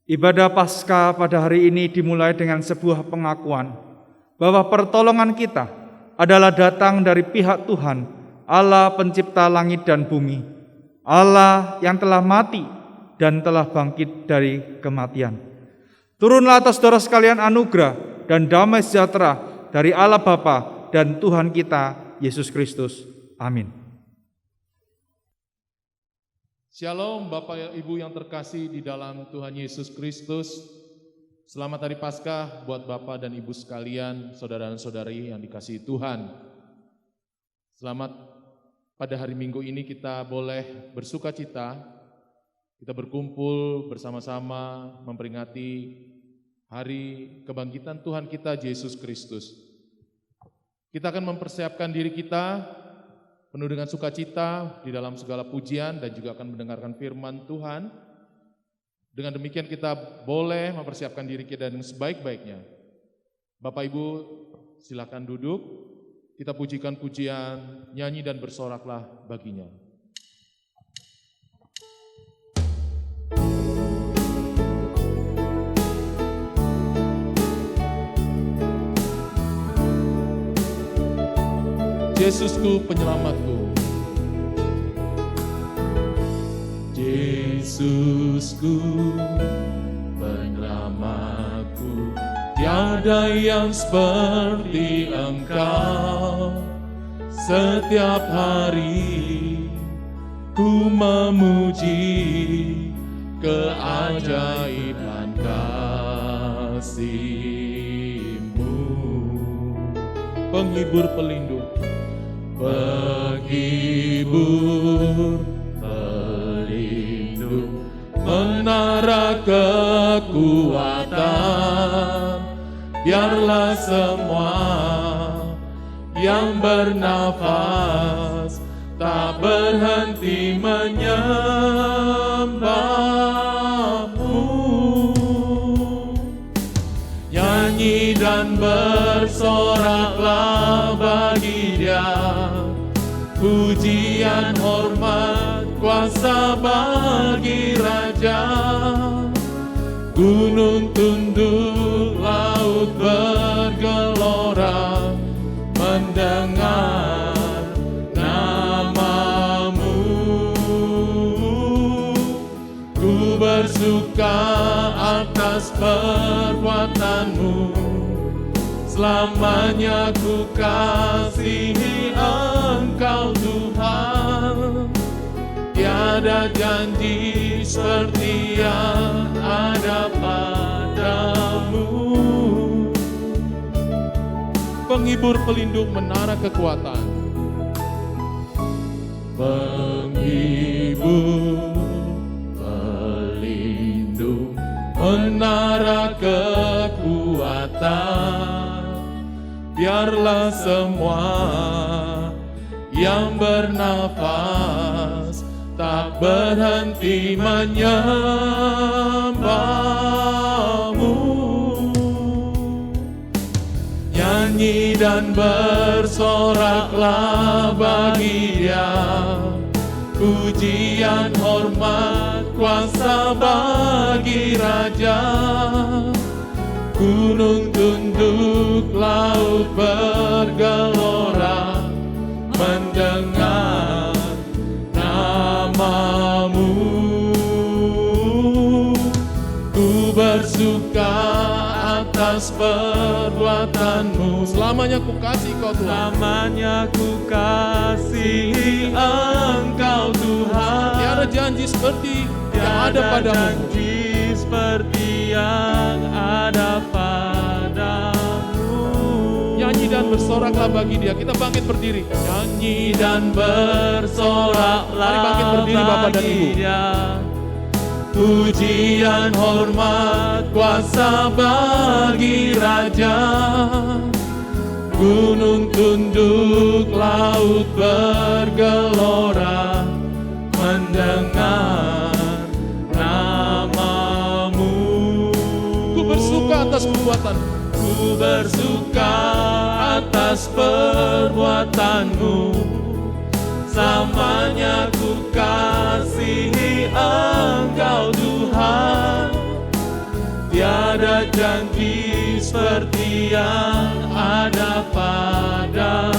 Ibadah Paskah pada hari ini dimulai dengan sebuah pengakuan bahwa pertolongan kita adalah datang dari pihak Tuhan, Allah pencipta langit dan bumi, Allah yang telah mati dan telah bangkit dari kematian. Turunlah atas saudara sekalian anugerah dan damai sejahtera dari Allah Bapa dan Tuhan kita Yesus Kristus. Amin. Shalom Bapak Ibu yang terkasih di dalam Tuhan Yesus Kristus. Selamat Hari Paskah buat Bapak dan Ibu sekalian, saudara dan saudari yang dikasihi Tuhan. Selamat pada hari Minggu ini kita boleh bersuka cita, kita berkumpul bersama-sama memperingati hari kebangkitan Tuhan kita Yesus Kristus. Kita akan mempersiapkan diri kita penuh dengan sukacita di dalam segala pujian dan juga akan mendengarkan firman Tuhan. Dengan demikian kita boleh mempersiapkan diri kita dengan sebaik-baiknya. Bapak Ibu silakan duduk, kita pujikan pujian, nyanyi dan bersoraklah baginya. Yesusku penyelamatku, Yesusku penyelamatku, tiada yang seperti Engkau. Setiap hari ku memuji keajaiban kasih-Mu, penghibur pelindung. Penghibur pelindung, menara kekuatan, biarlah semua yang bernafas tak berhenti menyembah-Mu. Nyanyi dan bersoraklah bagi Dia, pujian, hormat, kuasa bagi Raja. Gunung tunduk, laut bergelora, mendengar nama-Mu. Ku bersuka atas perbuatan-Mu, selamanya ku kasihi Engkau Tuhan. Tiada janji seperti yang ada padamu. Penghibur pelindung, menara kekuatan. Penghibur pelindung, menara kekuatan, biarlah semua yang bernafas tak berhenti menyembah-Mu. Nyanyi dan bersoraklah bagi Dia, pujian, hormat, kuasa bagi Raja. Gunung tunduk, laut bergelora, mendengar nama-Mu. Ku bersuka atas perbuatan-Mu, selamanya ku kasih Kau Tuhan. Selamanya ku kasih Engkau Tuhan. Tiada janji seperti yang ada padamu. Janji seperti yang ada padamu. Nyanyi dan bersoraklah bagi Dia. Kita bangkit berdiri. Nyanyi dan bersoraklah. Mari bangkit berdiri Bapak dan Ibu. Pujian, hormat, kuasa bagi Raja. Gunung tunduk, laut bergelora, mendengar nama-Mu. Ku bersuka atas perbuatan, ku bersuka atas perbuatan-Mu. Selamanya ku kasihi Engkau Tuhan. Tiada janji seperti yang ada pada,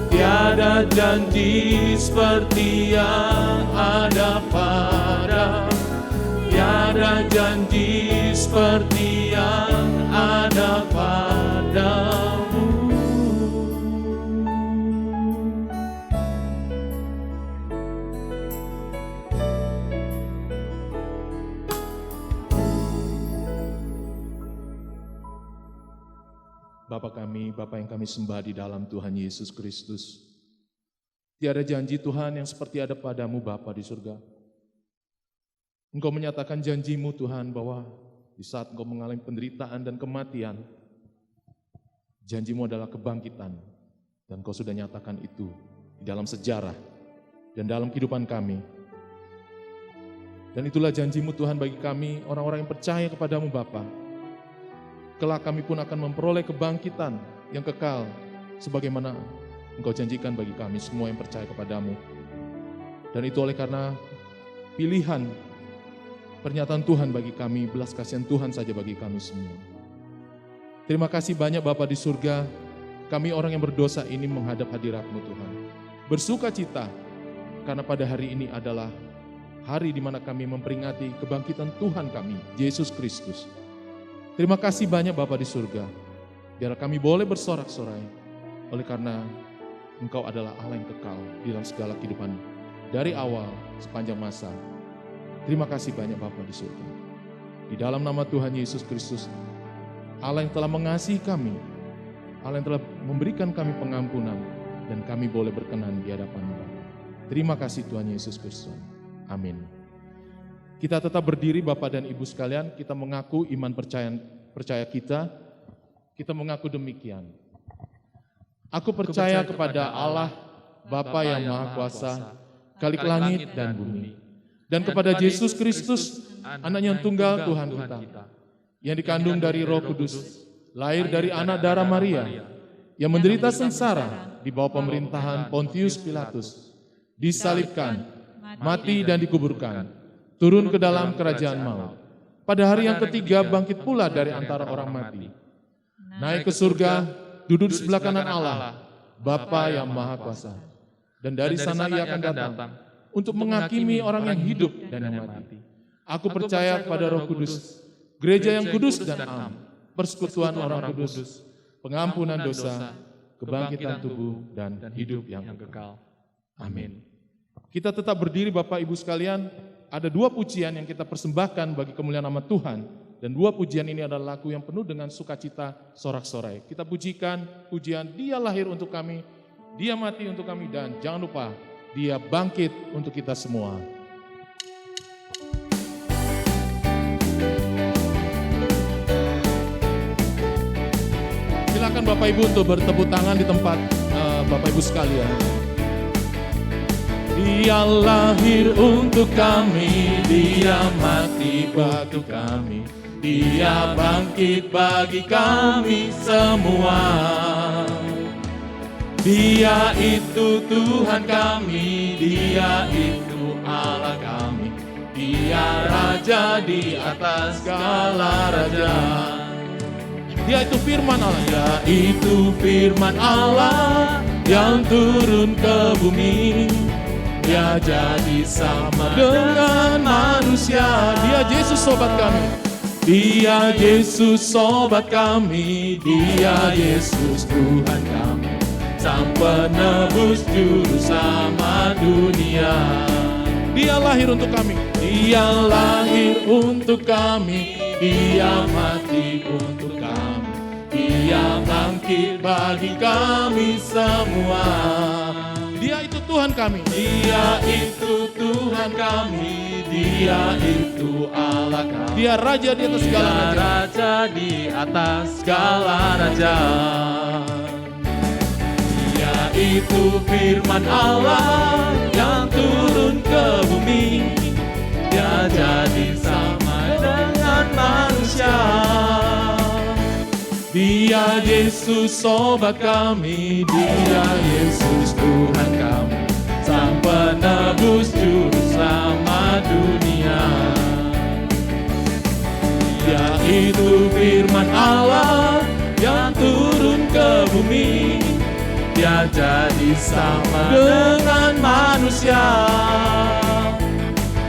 tiada janji seperti yang ada pada, tiada janji seperti yang ada padamu. Bapa kami, Bapa yang kami sembah di dalam Tuhan Yesus Kristus. Tiada janji Tuhan yang seperti ada padamu Bapa di surga. Engkau menyatakan janjimu Tuhan bahwa di saat Engkau mengalami penderitaan dan kematian, janjimu adalah kebangkitan. Dan Engkau sudah nyatakan itu di dalam sejarah dan dalam kehidupan kami. Dan itulah janjimu Tuhan bagi kami, orang-orang yang percaya kepadamu Bapa. Kelak kami pun akan memperoleh kebangkitan yang kekal, sebagaimana Engkau janjikan bagi kami semua yang percaya kepadamu. Dan itu oleh karena pilihan pernyataan Tuhan bagi kami, belas kasihan Tuhan saja bagi kami semua. Terima kasih banyak Bapa di surga, kami orang yang berdosa ini menghadap hadirat-Mu Tuhan. Bersuka cita, karena pada hari ini adalah hari di mana kami memperingati kebangkitan Tuhan kami, Yesus Kristus. Terima kasih banyak Bapa di surga, biar kami boleh bersorak-sorai, oleh karena Engkau adalah Allah yang kekal di dalam segala kehidupan, dari awal sepanjang masa. Terima kasih banyak Bapa di surga. Di dalam nama Tuhan Yesus Kristus, Allah yang telah mengasihi kami, Allah yang telah memberikan kami pengampunan, dan kami boleh berkenan di hadapan-Mu. Terima kasih Tuhan Yesus Kristus. Amin. Kita tetap berdiri Bapak dan Ibu sekalian, kita mengaku iman percaya kita mengaku demikian. Aku percaya kepada Allah, Bapa yang Maha Kuasa, Khalik langit dan bumi, dan kepada Yesus Kristus, Anak-Nya yang tunggal Tuhan kita, yang dikandung dari Roh Kudus, lahir dari anak darah Maria, yang menderita sengsara di bawah pemerintahan Pontius Pilatus, disalibkan, mati dan dikuburkan, turun ke dalam kerajaan maut. Pada hari yang ketiga bangkit pula dari antara orang mati. Naik ke surga, duduk di sebelah kanan Allah, Bapa yang Maha Kuasa. Dan dari sana Ia akan datang untuk menghakimi orang yang hidup dan yang mati. Aku percaya kepada Roh Kudus, gereja yang kudus dan am, persekutuan orang kudus, pengampunan dosa, kebangkitan tubuh dan hidup yang kekal. Amin. Kita tetap berdiri Bapak Ibu sekalian. Ada dua pujian yang kita persembahkan bagi kemuliaan nama Tuhan. Dan dua pujian ini adalah lagu yang penuh dengan sukacita, sorak-sorai. Kita pujikan pujian Dia lahir untuk kami, Dia mati untuk kami, dan jangan lupa Dia bangkit untuk kita semua. Silakan Bapak Ibu untuk bertepuk tangan di tempat Bapak Ibu sekalian. Dia lahir untuk kami, Dia mati bagi kami, Dia bangkit bagi kami semua. Dia itu Tuhan kami, Dia itu Allah kami, Dia Raja di atas segala raja. Dia itu firman Allah, Dia itu firman Allah yang turun ke bumi. Dia jadi sama dengan manusia. Dia Yesus sobat kami, Dia Yesus sobat kami, Dia Yesus Tuhan kami, Sang penebus juru sama dunia. Dia lahir untuk kami, Dia lahir untuk kami, Dia mati untuk kami, Dia bangkit bagi kami semua. Dia itu Tuhan kami, Dia itu Tuhan kami, Dia itu Allah kami, Dia Raja di atas segala raja, Raja di atas segala raja. Dia itu firman Allah yang turun ke bumi, Dia jadi sama dengan manusia. Dia Yesus sobat kami, Dia Yesus Tuhan kami, Sang penebus juru selamat dunia. Dia Itu firman Allah yang turun ke bumi. Dia jadi sama dengan manusia.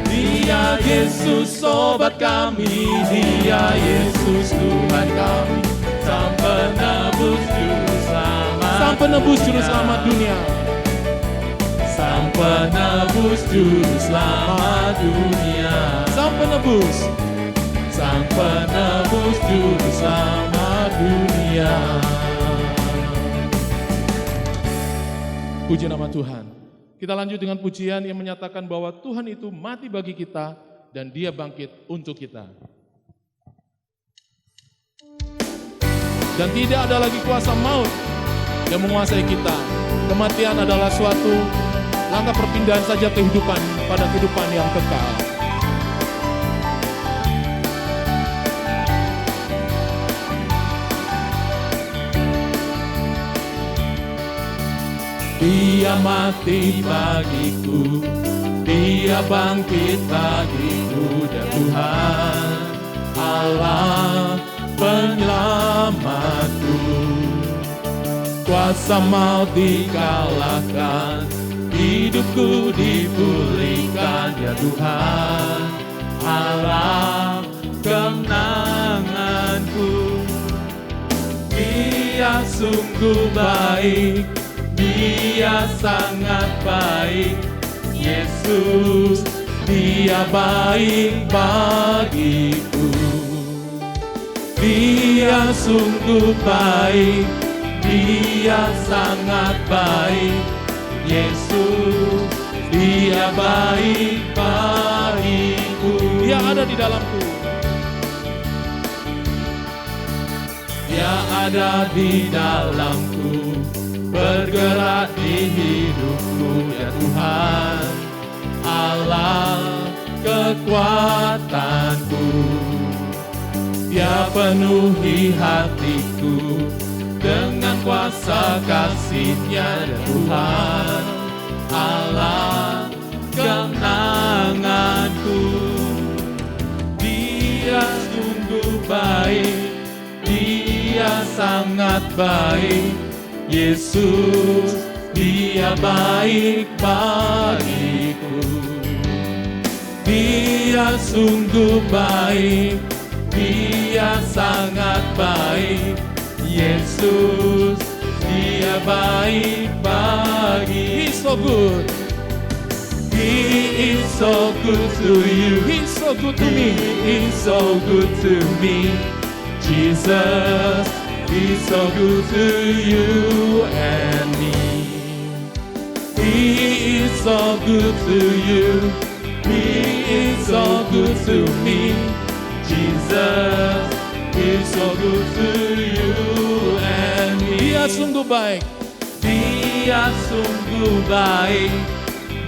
Dia Yesus sobat kami, Dia Yesus Tuhan kami, Sang penebus juru selamat, Sang penebus juru selamat dunia, Sang penebus juru selamat dunia, Sang penebus, Sang penebus juru selamat dunia. Puji nama Tuhan. Kita lanjut dengan pujian yang menyatakan bahwa Tuhan itu mati bagi kita dan Dia bangkit untuk kita. Dan tidak ada lagi kuasa maut yang menguasai kita. Kematian adalah suatu langkah perpindahan saja kehidupan pada kehidupan yang kekal. Dia mati bagiku, Dia bangkit bagiku, dan Tuhan Allah penyelamatku. Kuasa maut dikalahkan, hidupku dipulihkan, ya Tuhan Allah kemenanganku. Dia sungguh baik, Dia sangat baik, Yesus, Dia baik bagiku. Dia sungguh baik, Dia sangat baik, Yesus, Dia baik bagiku. Dia ada di dalamku, Dia ada di dalamku, bergerak di hidupku, ya Tuhan Allah kekuatanku. Dia penuhi hatiku dengan kuasa kasih-Nya, ya Tuhan Allah kemenanganku. Dia sungguh baik, Dia sangat baik, Yesus, Dia baik bagiku. Dia sungguh baik, Dia sangat baik, Yesus, Dia baik bagi. He's so good. He is so good to you. He's so good to me. He is so good to me. Jesus, He's so good to you and me. He is so good to you. He is so good to me. Jesus is so good to you and me. Dia sungguh baik. Dia sungguh baik.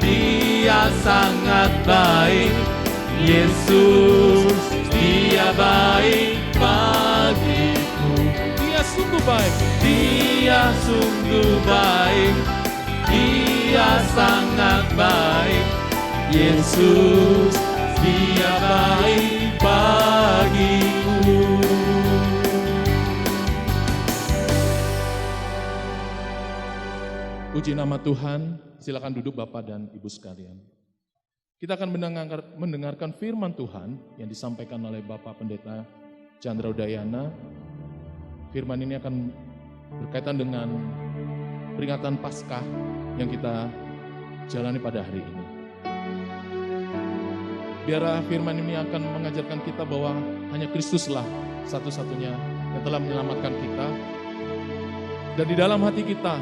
Dia sangat baik. Yesus, Dia baik bagiku. Dia sungguh baik. Dia sungguh baik. Dia sangat baik. Yesus, Dia baik bagiku. Puji nama Tuhan. Silakan duduk Bapak dan Ibu sekalian. Kita akan mendengarkan firman Tuhan yang disampaikan oleh Bapak Pendeta Chandra Udayana. Firman ini akan berkaitan dengan peringatan Paskah yang kita jalani pada hari ini. Biarlah firman ini akan mengajarkan kita bahwa hanya Kristuslah satu-satunya yang telah menyelamatkan kita. Dan di dalam hati kita,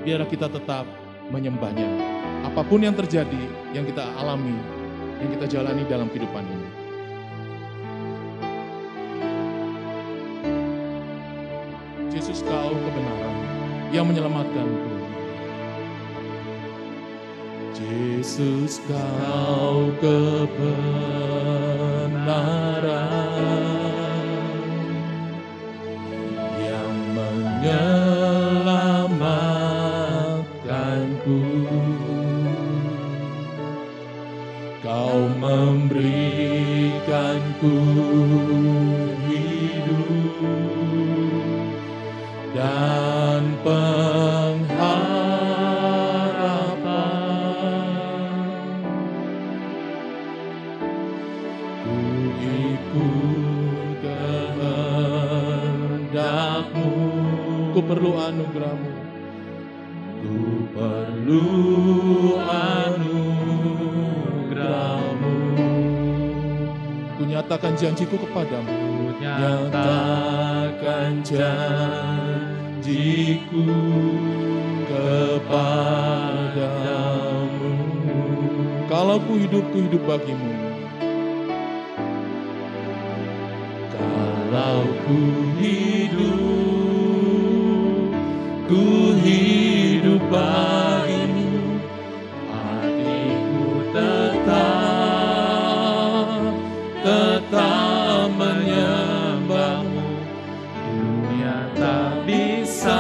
biarlah kita tetap menyembahnya. Apapun yang terjadi, yang kita alami, yang kita jalani dalam kehidupan ini. Yesus, Kau kebenaran yang menyelamatkanku. Yesus, Kau kebenaran yang menyelamatkanku. Kau memberikanku perlu anugerah-Mu. Ku perlu anugerah-Mu. Ku nyatakan janjiku kepadamu. Nyatakan janjiku kepadamu. Kalau ku hidup bagimu. Kalau ku hidup bagimu. Hatiku tetap menyembahmu. Dunia tak bisa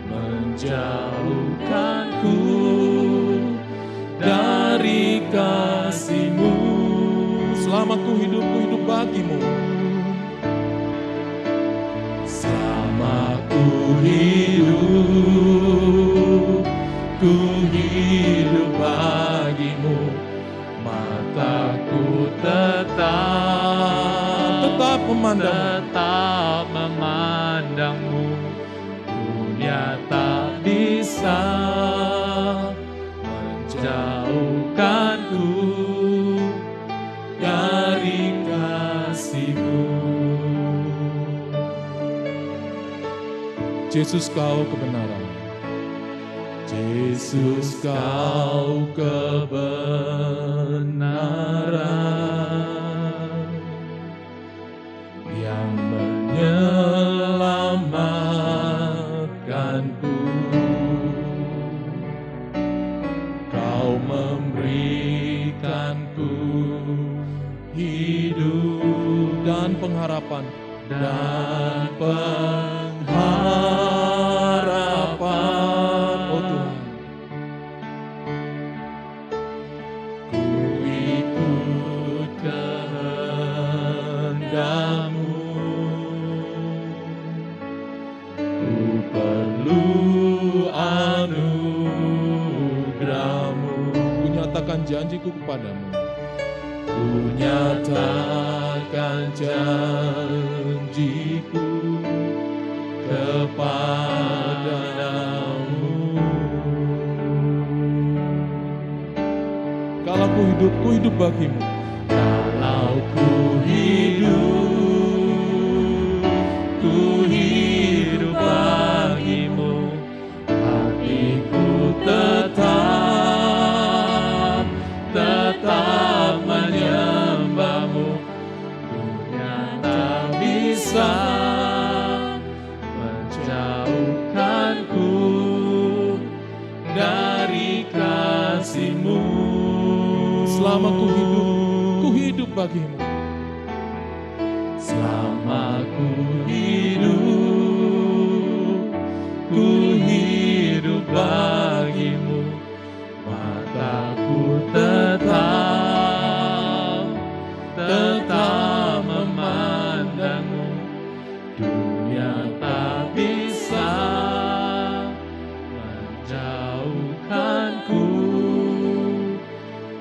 menjauhkanku dari kasih-Mu. Selama ku hidup bagimu. Selama ku hidup bagimu. Mataku tetap memandangmu. Dunia tak bisa menjauhkanku dari kasih-Mu. Yesus, Kau kebenaran. Yesus, Kau kebenaran yang menyelamatkanku. Kau memberikanku hidup dan pengharapan. Oh Tuhan, ku ikut kehendak-Mu. Ku perlu anugerah-Mu. Ku nyatakan janjiku kepadamu. Ku nyatakan janjiku kepadamu. Kalau ku hidup bagimu. Kalau ku hidup bagimu. Hatiku tetap menyembahmu. Dunia tak bisa menjauhkanku dari kasih-Mu. Selama ku hidup bagimu. Selama ku hidup bagimu. Mataku tetap memandangmu. Dunia tak bisa menjauhkanku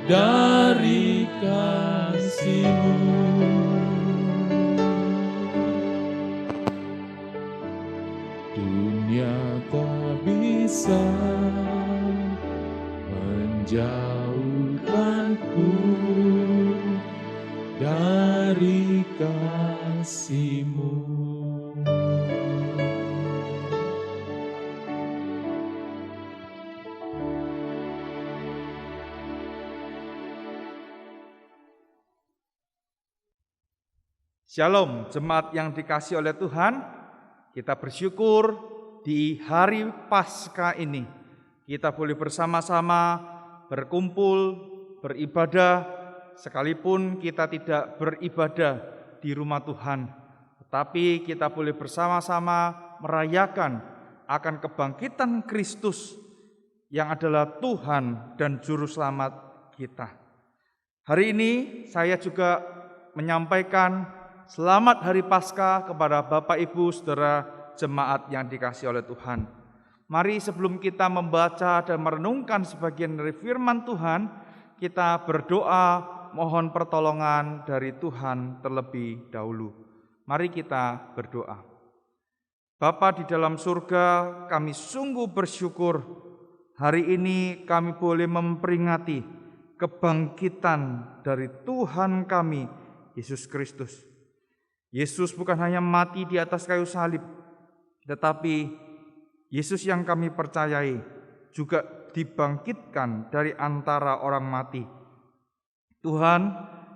dari kasih-Mu. Dunia tak bisa menjauhkanku dari kasih-Mu. Shalom, jemaat yang dikasihi oleh Tuhan. Kita bersyukur di hari Paskah ini kita boleh bersama-sama berkumpul, beribadah, sekalipun kita tidak beribadah di rumah Tuhan, tetapi kita boleh bersama-sama merayakan akan kebangkitan Kristus yang adalah Tuhan dan Juru Selamat kita. Hari ini saya juga menyampaikan selamat Hari Paskah kepada Bapak Ibu Saudara jemaat yang dikasihi oleh Tuhan. Mari sebelum kita membaca dan merenungkan sebagian dari firman Tuhan, kita berdoa mohon pertolongan dari Tuhan terlebih dahulu. Mari kita berdoa. Bapa di dalam surga, kami sungguh bersyukur hari ini kami boleh memperingati kebangkitan dari Tuhan kami, Yesus Kristus. Yesus bukan hanya mati di atas kayu salib, tetapi Yesus yang kami percayai juga dibangkitkan dari antara orang mati. Tuhan,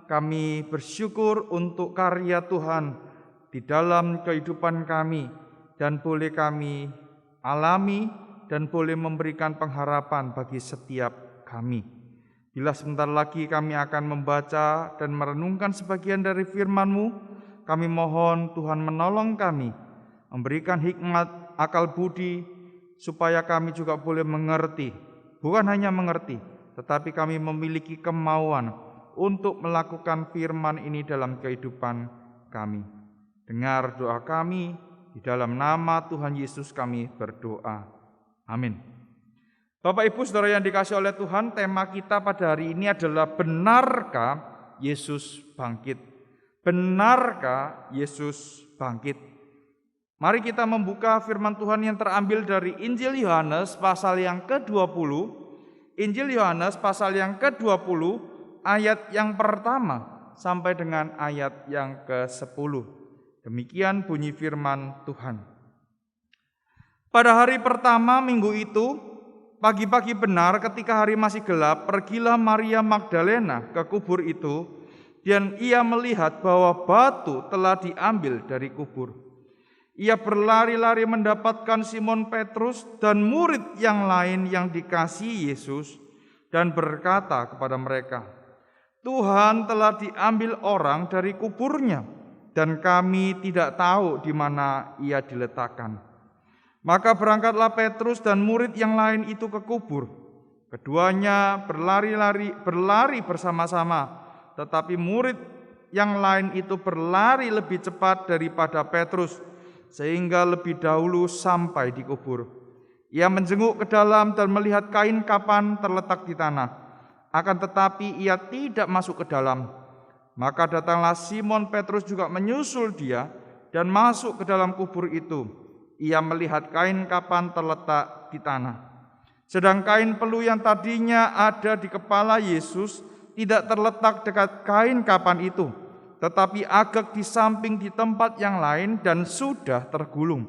kami bersyukur untuk karya Tuhan di dalam kehidupan kami dan boleh kami alami dan boleh memberikan pengharapan bagi setiap kami. Bila sebentar lagi kami akan membaca dan merenungkan sebagian dari firman-Mu, kami mohon Tuhan menolong kami, memberikan hikmat, akal budi, supaya kami juga boleh mengerti. Bukan hanya mengerti, tetapi kami memiliki kemauan untuk melakukan firman ini dalam kehidupan kami. Dengar doa kami, di dalam nama Tuhan Yesus kami berdoa. Amin. Bapak Ibu Saudara yang dikasihi oleh Tuhan, tema kita pada hari ini adalah benarkah Yesus bangkit? Benarkah Yesus bangkit? Mari kita membuka firman Tuhan yang terambil dari Injil Yohanes pasal yang ke-20. Injil Yohanes pasal yang ke-20 ayat yang pertama sampai dengan ayat yang ke-10. Demikian bunyi firman Tuhan. Pada hari pertama minggu itu, pagi-pagi benar ketika hari masih gelap, pergilah Maria Magdalena ke kubur itu, dan ia melihat bahwa batu telah diambil dari kubur. Ia berlari-lari mendapatkan Simon Petrus dan murid yang lain yang dikasihi Yesus dan berkata kepada mereka, "Tuhan telah diambil orang dari kuburnya dan kami tidak tahu di mana ia diletakkan." Maka berangkatlah Petrus dan murid yang lain itu ke kubur. Keduanya berlari bersama-sama, tetapi murid yang lain itu berlari lebih cepat daripada Petrus, sehingga lebih dahulu sampai di kubur. Ia menjenguk ke dalam dan melihat kain kapan terletak di tanah. Akan tetapi ia tidak masuk ke dalam. Maka datanglah Simon Petrus juga menyusul dia dan masuk ke dalam kubur itu. Ia melihat kain kapan terletak di tanah. Sedang kain pelu yang tadinya ada di kepala Yesus tidak terletak dekat kain kapan itu, tetapi agak di samping di tempat yang lain dan sudah tergulung.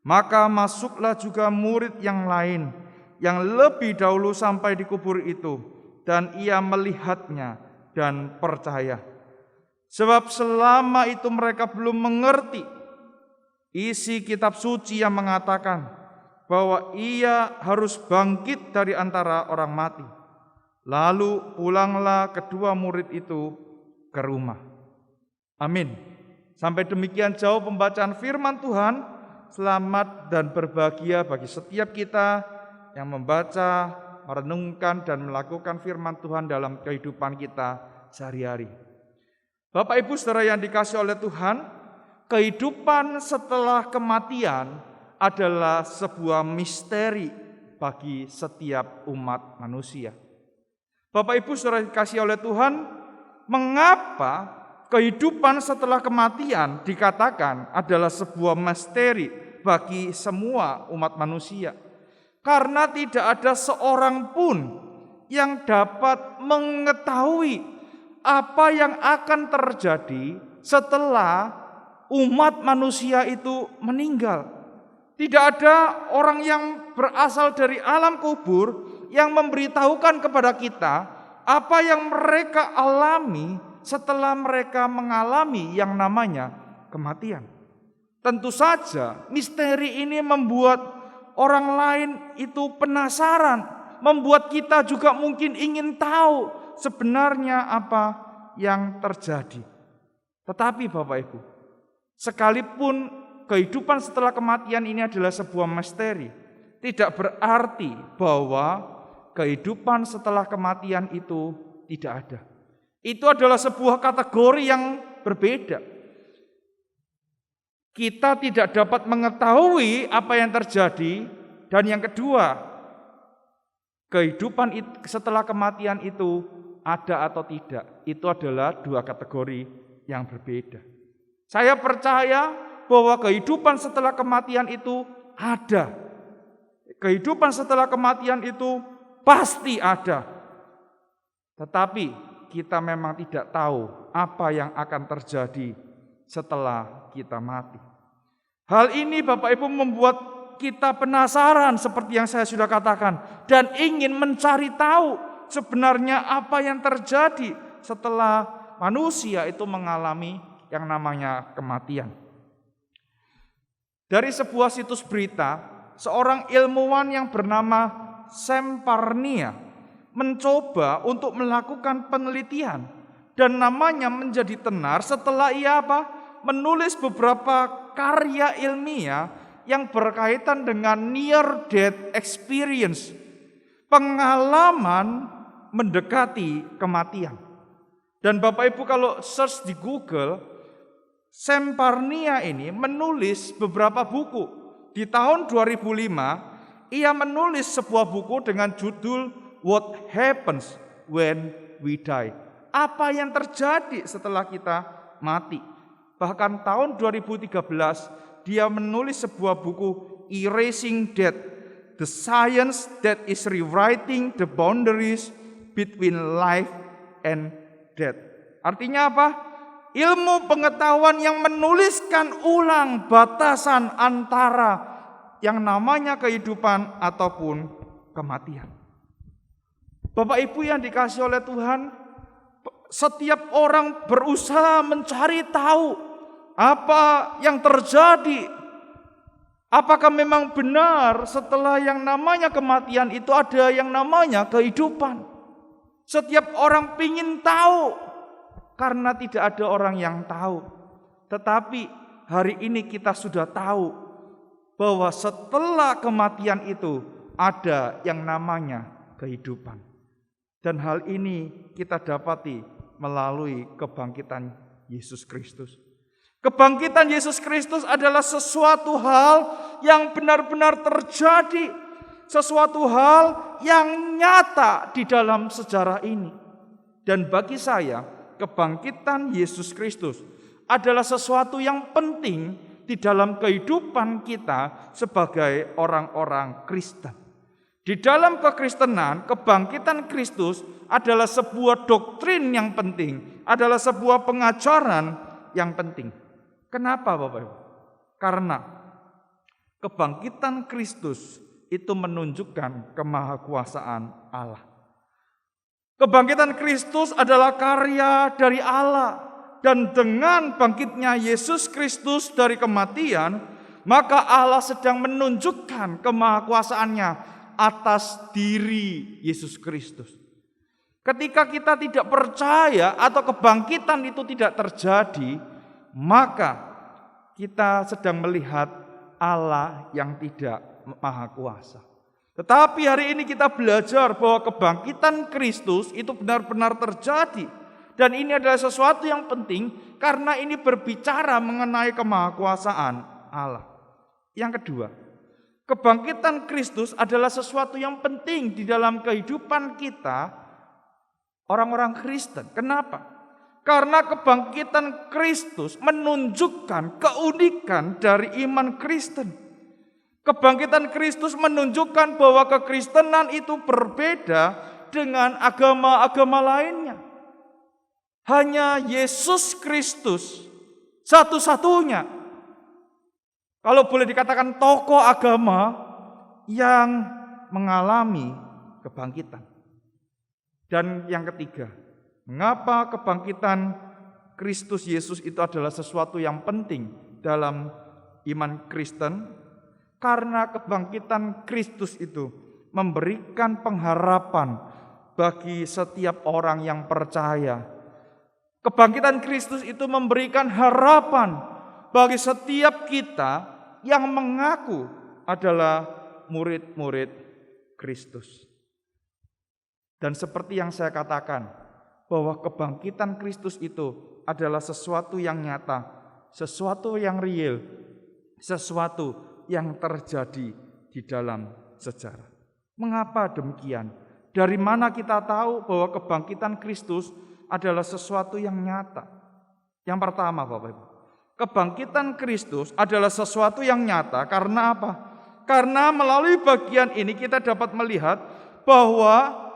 Maka masuklah juga murid yang lain yang lebih dahulu sampai di kubur itu, dan ia melihatnya dan percaya. Sebab selama itu mereka belum mengerti isi kitab suci yang mengatakan bahwa ia harus bangkit dari antara orang mati. Lalu pulanglah kedua murid itu ke rumah. Amin. Sampai demikian jauh pembacaan firman Tuhan. Selamat dan berbahagia bagi setiap kita yang membaca, merenungkan dan melakukan firman Tuhan dalam kehidupan kita sehari-hari. Bapak Ibu Saudara yang dikasihi oleh Tuhan, kehidupan setelah kematian adalah sebuah misteri bagi setiap umat manusia. Bapak Ibu Saudara dikasihi oleh Tuhan, mengapa kehidupan setelah kematian dikatakan adalah sebuah misteri bagi semua umat manusia? Karena tidak ada seorang pun yang dapat mengetahui apa yang akan terjadi setelah umat manusia itu meninggal. Tidak ada orang yang berasal dari alam kubur yang memberitahukan kepada kita apa yang mereka alami setelah mereka mengalami yang namanya kematian. Tentu saja misteri ini membuat orang lain itu penasaran, membuat kita juga mungkin ingin tahu sebenarnya apa yang terjadi. Tetapi Bapak Ibu, sekalipun kehidupan setelah kematian ini adalah sebuah misteri, tidak berarti bahwa kehidupan setelah kematian itu tidak ada. Itu adalah sebuah kategori yang berbeda. Kita tidak dapat mengetahui apa yang terjadi. Dan yang kedua, kehidupan setelah kematian itu ada atau tidak. Itu adalah dua kategori yang berbeda. Saya percaya bahwa kehidupan setelah kematian itu ada. Kehidupan setelah kematian itu pasti ada. Tetapi kita memang tidak tahu apa yang akan terjadi setelah kita mati. Hal ini Bapak Ibu membuat kita penasaran seperti yang saya sudah katakan. Dan ingin mencari tahu sebenarnya apa yang terjadi setelah manusia itu mengalami yang namanya kematian. Dari sebuah situs berita, seorang ilmuwan yang bernama Sam Parnia mencoba untuk melakukan penelitian. Dan namanya menjadi tenar setelah ia menulis beberapa karya ilmiah yang berkaitan dengan near death experience, pengalaman mendekati kematian. Dan Bapak Ibu kalau search di Google, Sam Parnia ini menulis beberapa buku. Di tahun 2005, ia menulis sebuah buku dengan judul What Happens When We Die. Apa yang terjadi setelah kita mati. Bahkan tahun 2013, dia menulis sebuah buku Erasing Death, The Science That Is Rewriting the Boundaries Between Life and Death. Artinya apa? Ilmu pengetahuan yang menuliskan ulang batasan antara yang namanya kehidupan ataupun kematian. Bapak Ibu yang dikasihi oleh Tuhan, setiap orang berusaha mencari tahu apa yang terjadi. Apakah memang benar setelah yang namanya kematian itu ada yang namanya kehidupan? Setiap orang ingin tahu karena tidak ada orang yang tahu. Tetapi hari ini kita sudah tahu bahwa setelah kematian itu ada yang namanya kehidupan. Dan hal ini kita dapati melalui kebangkitan Yesus Kristus. Kebangkitan Yesus Kristus adalah sesuatu hal yang benar-benar terjadi. Sesuatu hal yang nyata di dalam sejarah ini. Dan bagi saya, kebangkitan Yesus Kristus adalah sesuatu yang penting di dalam kehidupan kita sebagai orang-orang Kristen. Di dalam kekristenan, kebangkitan Kristus adalah sebuah doktrin yang penting, adalah sebuah pengajaran yang penting. Kenapa Bapak Ibu? Karena kebangkitan Kristus itu menunjukkan kemahakuasaan Allah. Kebangkitan Kristus adalah karya dari Allah. Dan dengan bangkitnya Yesus Kristus dari kematian, maka Allah sedang menunjukkan kemahakuasaannya atas diri Yesus Kristus. Ketika kita tidak percaya atau kebangkitan itu tidak terjadi, maka kita sedang melihat Allah yang tidak maha kuasa. Tetapi hari ini kita belajar bahwa kebangkitan Kristus itu benar-benar terjadi. Dan ini adalah sesuatu yang penting karena ini berbicara mengenai kemahakuasaan Allah. Yang kedua, kebangkitan Kristus adalah sesuatu yang penting di dalam kehidupan kita orang-orang Kristen. Kenapa? Karena kebangkitan Kristus menunjukkan keunikan dari iman Kristen. Kebangkitan Kristus menunjukkan bahwa kekristenan itu berbeda dengan agama-agama lainnya. Hanya Yesus Kristus satu-satunya, kalau boleh dikatakan tokoh agama yang mengalami kebangkitan. Dan yang ketiga, mengapa kebangkitan Kristus Yesus itu adalah sesuatu yang penting dalam iman Kristen? Karena kebangkitan Kristus itu memberikan pengharapan bagi setiap orang yang percaya. Kebangkitan Kristus itu memberikan harapan bagi setiap kita yang mengaku adalah murid-murid Kristus. Dan seperti yang saya katakan, bahwa kebangkitan Kristus itu adalah sesuatu yang nyata, sesuatu yang real, sesuatu yang terjadi di dalam sejarah. Mengapa demikian? Dari mana kita tahu bahwa kebangkitan Kristus adalah sesuatu yang nyata? Yang pertama Bapak Ibu, kebangkitan Kristus adalah sesuatu yang nyata. Karena apa? Karena melalui bagian ini kita dapat melihat bahwa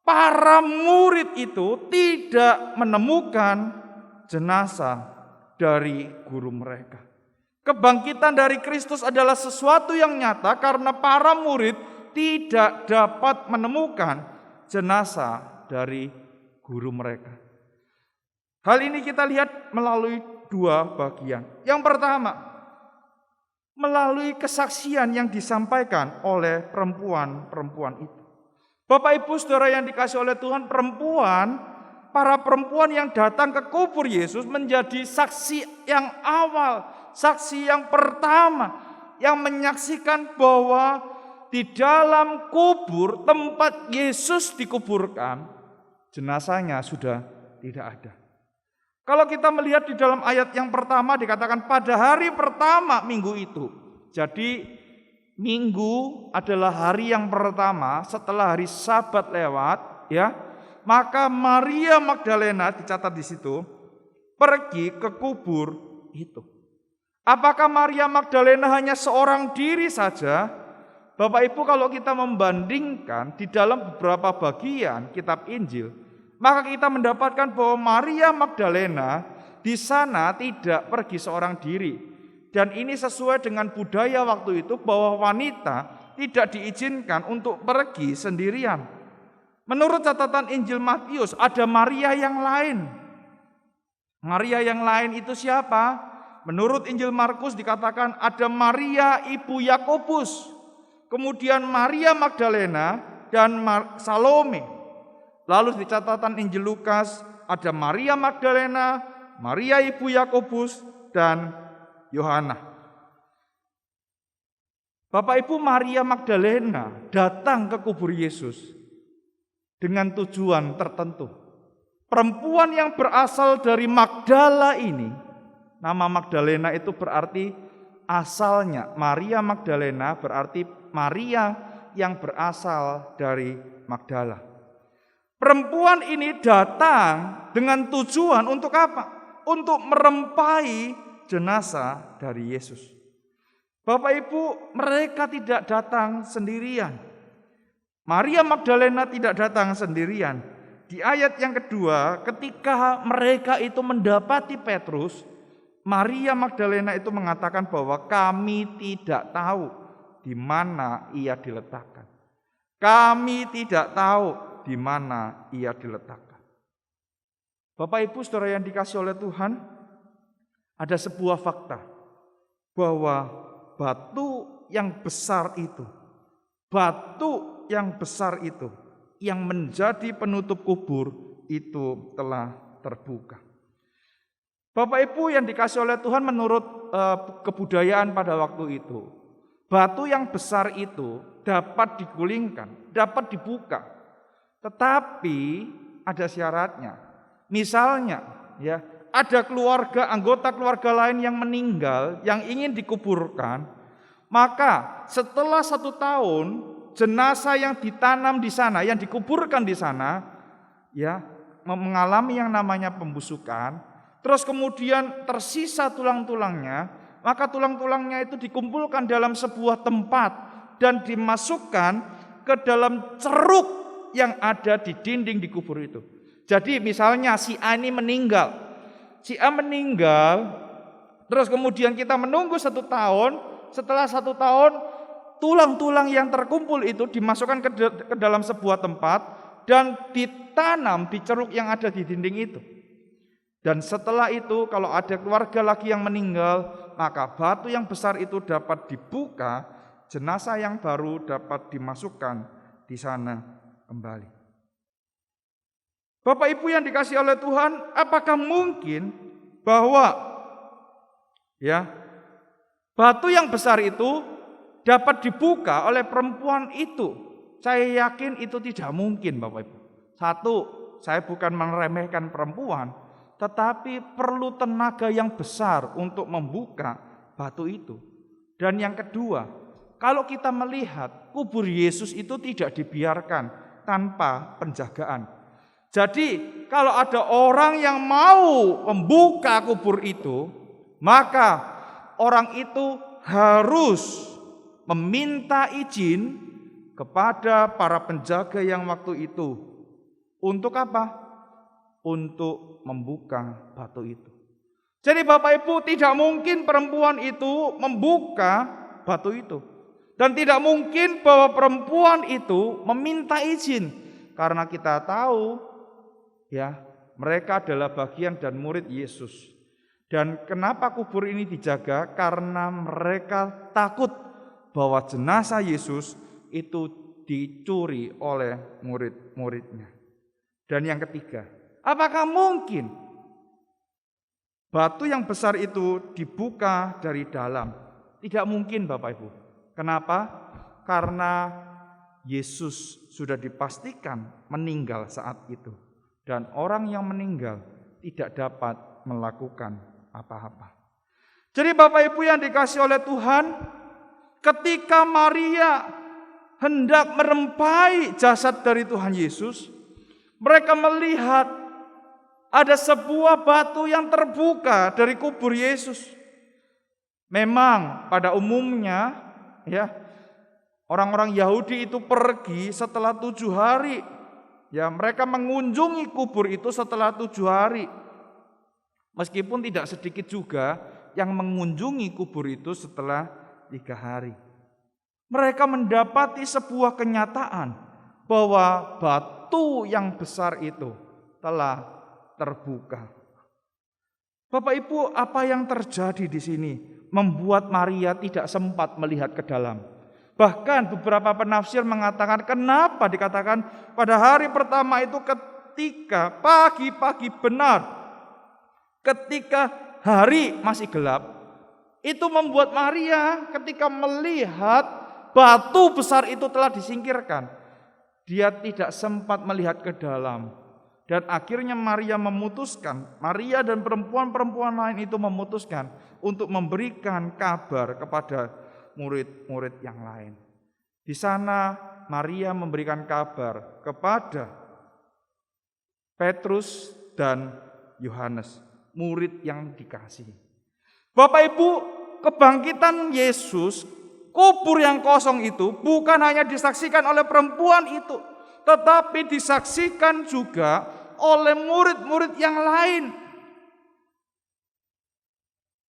para murid itu tidak menemukan jenazah dari guru mereka. Kebangkitan dari Kristus adalah sesuatu yang nyata karena para murid tidak dapat menemukan jenazah dari guru mereka. Hal ini kita lihat melalui dua bagian. Yang pertama, melalui kesaksian yang disampaikan oleh perempuan-perempuan itu. Bapak Ibu Saudara yang dikasihi oleh Tuhan, para perempuan yang datang ke kubur Yesus menjadi saksi yang awal, saksi yang pertama yang menyaksikan bahwa di dalam kubur tempat Yesus dikuburkan, jenazahnya sudah tidak ada. Kalau kita melihat di dalam ayat yang pertama dikatakan pada hari pertama minggu itu. Jadi minggu adalah hari yang pertama setelah hari Sabat lewat, ya. Maka Maria Magdalena dicatat di situ pergi ke kubur itu. Apakah Maria Magdalena hanya seorang diri saja? Bapak Ibu, kalau kita membandingkan di dalam beberapa bagian kitab Injil, maka kita mendapatkan bahwa Maria Magdalena di sana tidak pergi seorang diri. Dan ini sesuai dengan budaya waktu itu bahwa wanita tidak diizinkan untuk pergi sendirian. Menurut catatan Injil Matius ada Maria yang lain. Maria yang lain itu siapa? Menurut Injil Markus dikatakan ada Maria ibu Yakobus, kemudian Maria Magdalena dan Salome. Lalu di catatan Injil Lukas ada Maria Magdalena, Maria ibu Yakobus, dan Yohana. Bapak Ibu, Maria Magdalena datang ke kubur Yesus dengan tujuan tertentu. Perempuan yang berasal dari Magdala ini, nama Magdalena itu berarti asalnya, Maria Magdalena berarti Maria yang berasal dari Magdala. Perempuan ini datang dengan tujuan untuk apa? Untuk merempai jenazah dari Yesus. Bapak Ibu, mereka tidak datang sendirian. Maria Magdalena tidak datang sendirian. Di ayat yang kedua, ketika mereka itu mendapati Petrus, Maria Magdalena itu mengatakan bahwa kami tidak tahu di mana ia diletakkan. Kami tidak tahu di mana ia diletakkan. Bapak Ibu Saudara yang dikasihi oleh Tuhan, ada sebuah fakta bahwa batu yang besar itu yang menjadi penutup kubur itu telah terbuka. Bapak Ibu yang dikasihi oleh Tuhan, menurut kebudayaan pada waktu itu, batu yang besar itu dapat digulingkan, dapat dibuka. Tetapi ada syaratnya. Misalnya, ya, ada anggota keluarga lain yang meninggal, yang ingin dikuburkan, maka setelah 1 tahun jenazah yang ditanam di sana, yang dikuburkan di sana, ya, mengalami yang namanya pembusukan. Terus kemudian tersisa tulang-tulangnya, maka tulang-tulangnya itu dikumpulkan dalam sebuah tempat dan dimasukkan ke dalam ceruk yang ada di dinding di kubur itu. Jadi misalnya si A ini meninggal. Si A meninggal, terus kemudian kita menunggu 1 tahun. Setelah 1 tahun, tulang-tulang yang terkumpul itu dimasukkan ke dalam sebuah tempat dan ditanam di ceruk yang ada di dinding itu. Dan setelah itu kalau ada keluarga lagi yang meninggal, maka batu yang besar itu dapat dibuka, jenazah yang baru dapat dimasukkan di sana kembali. Bapak Ibu yang dikasihi oleh Tuhan, apakah mungkin bahwa batu yang besar itu dapat dibuka oleh perempuan itu? Saya yakin itu tidak mungkin, Bapak Ibu. Satu, saya bukan meremehkan perempuan, tetapi perlu tenaga yang besar untuk membuka batu itu. Dan yang kedua, kalau kita melihat kubur Yesus itu tidak dibiarkan tanpa penjagaan. Jadi kalau ada orang yang mau membuka kubur itu, maka orang itu harus meminta izin kepada para penjaga yang waktu itu. Untuk apa? Untuk membuka batu itu. Jadi Bapak Ibu, tidak mungkin perempuan itu membuka batu itu. Dan tidak mungkin bahwa perempuan itu meminta izin. Karena kita tahu ya, mereka adalah bagian dan murid Yesus. Dan kenapa kubur ini dijaga? Karena mereka takut bahwa jenazah Yesus itu dicuri oleh murid-muridnya. Dan yang ketiga, apakah mungkin batu yang besar itu dibuka dari dalam? Tidak mungkin Bapak Ibu. Kenapa? Karena Yesus sudah dipastikan meninggal saat itu. Dan orang yang meninggal tidak dapat melakukan apa-apa. Jadi Bapak Ibu yang dikasihi oleh Tuhan, ketika Maria hendak merempai jasad dari Tuhan Yesus, mereka melihat ada sebuah batu yang terbuka dari kubur Yesus. Memang pada umumnya ya, orang-orang Yahudi itu pergi setelah 7 hari. Ya, mereka mengunjungi kubur itu setelah 7 hari. Meskipun tidak sedikit juga yang mengunjungi kubur itu setelah 3 hari. Mereka mendapati sebuah kenyataan bahwa batu yang besar itu telah terbuka. Bapak Ibu, apa yang terjadi di sini membuat Maria tidak sempat melihat ke dalam. Bahkan beberapa penafsir mengatakan, kenapa dikatakan pada hari pertama itu ketika pagi-pagi benar, ketika hari masih gelap, itu membuat Maria ketika melihat batu besar itu telah disingkirkan, dia tidak sempat melihat ke dalam. Dan akhirnya Maria dan perempuan-perempuan lain itu memutuskan untuk memberikan kabar kepada murid-murid yang lain. Di sana Maria memberikan kabar kepada Petrus dan Yohanes, murid yang dikasihi. Bapak Ibu, kebangkitan Yesus, kubur yang kosong itu bukan hanya disaksikan oleh perempuan itu, tetapi disaksikan juga oleh murid-murid yang lain.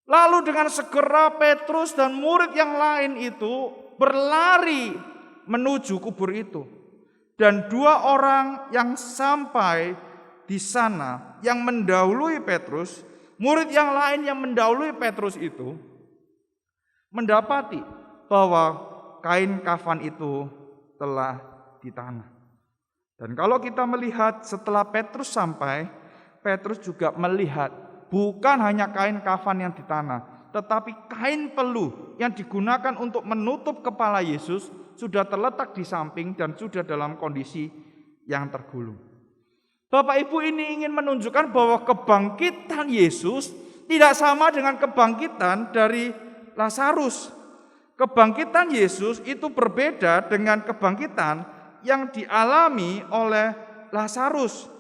Lalu dengan segera Petrus dan murid yang lain itu berlari menuju kubur itu. Dan 2 orang yang sampai di sana yang mendahului Petrus, murid yang lain yang mendahului Petrus itu mendapati bahwa kain kafan itu telah di tanah. Dan kalau kita melihat setelah Petrus sampai, Petrus juga melihat bukan hanya kain kafan yang di tanah, tetapi kain peluh yang digunakan untuk menutup kepala Yesus sudah terletak di samping dan sudah dalam kondisi yang tergulung. Bapak Ibu, ini ingin menunjukkan bahwa kebangkitan Yesus tidak sama dengan kebangkitan dari Lazarus. Kebangkitan Yesus itu berbeda dengan kebangkitan yang dialami oleh Lazarus.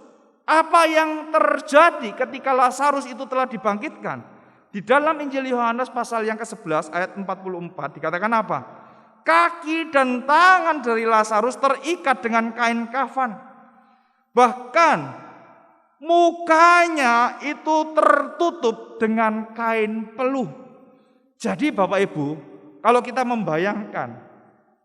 Apa yang terjadi ketika Lazarus itu telah dibangkitkan? Di dalam Injil Yohanes pasal yang ke-11 ayat 44 dikatakan apa? Kaki dan tangan dari Lazarus terikat dengan kain kafan. Bahkan mukanya itu tertutup dengan kain peluh. Jadi Bapak Ibu, kalau kita membayangkan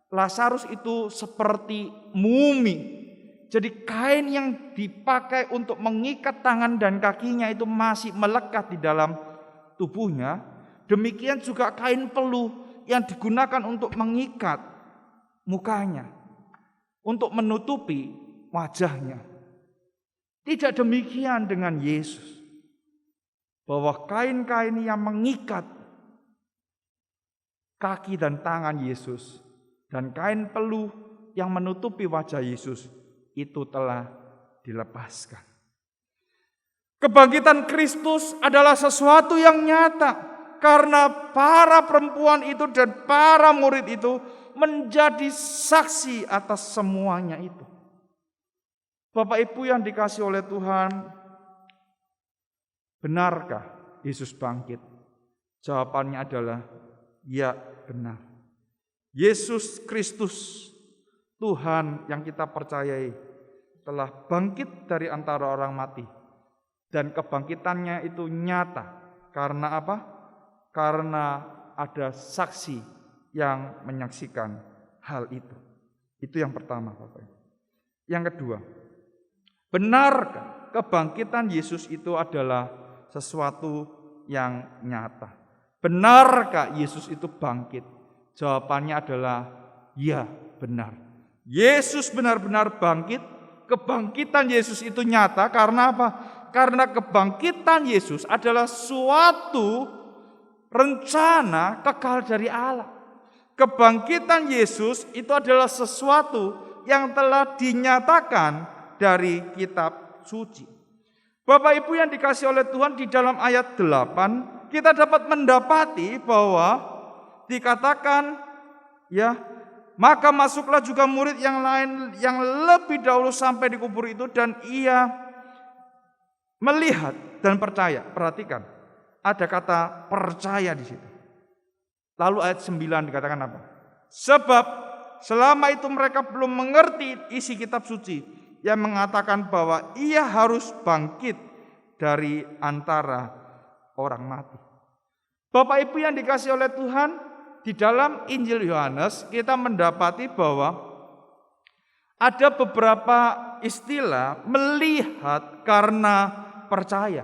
Lazarus itu seperti mumi. Jadi kain yang dipakai untuk mengikat tangan dan kakinya itu masih melekat di dalam tubuhnya. Demikian juga kain peluh yang digunakan untuk mengikat mukanya, untuk menutupi wajahnya. Tidak demikian dengan Yesus. Bahwa kain-kain yang mengikat kaki dan tangan Yesus dan kain peluh yang menutupi wajah Yesus itu telah dilepaskan. Kebangkitan Kristus adalah sesuatu yang nyata karena para perempuan itu dan para murid itu menjadi saksi atas semuanya itu. Bapak Ibu yang dikasihi oleh Tuhan, benarkah Yesus bangkit? Jawabannya adalah ya, benar. Yesus Kristus, Tuhan yang kita percayai, telah bangkit dari antara orang mati. Dan kebangkitannya itu nyata. Karena apa? Karena ada saksi yang menyaksikan hal itu. Itu yang pertama, Bapak. Yang kedua, benarkah kebangkitan Yesus itu adalah sesuatu yang nyata? Benarkah Yesus itu bangkit? Jawabannya adalah ya, benar. Yesus benar-benar bangkit. Kebangkitan Yesus itu nyata karena apa? Karena kebangkitan Yesus adalah suatu rencana kekal dari Allah. Kebangkitan Yesus itu adalah sesuatu yang telah dinyatakan dari kitab suci. Bapak Ibu yang dikasihi oleh Tuhan, di dalam ayat 8 kita dapat mendapati bahwa dikatakan ya, maka masuklah juga murid yang lain yang lebih dahulu sampai di kubur itu, dan ia melihat dan percaya. Perhatikan, ada kata percaya di situ. Lalu ayat 9 dikatakan apa? Sebab selama itu mereka belum mengerti isi kitab suci yang mengatakan bahwa ia harus bangkit dari antara orang mati. Bapak Ibu yang dikasihi oleh Tuhan, di dalam Injil Yohanes kita mendapati bahwa ada beberapa istilah melihat karena percaya.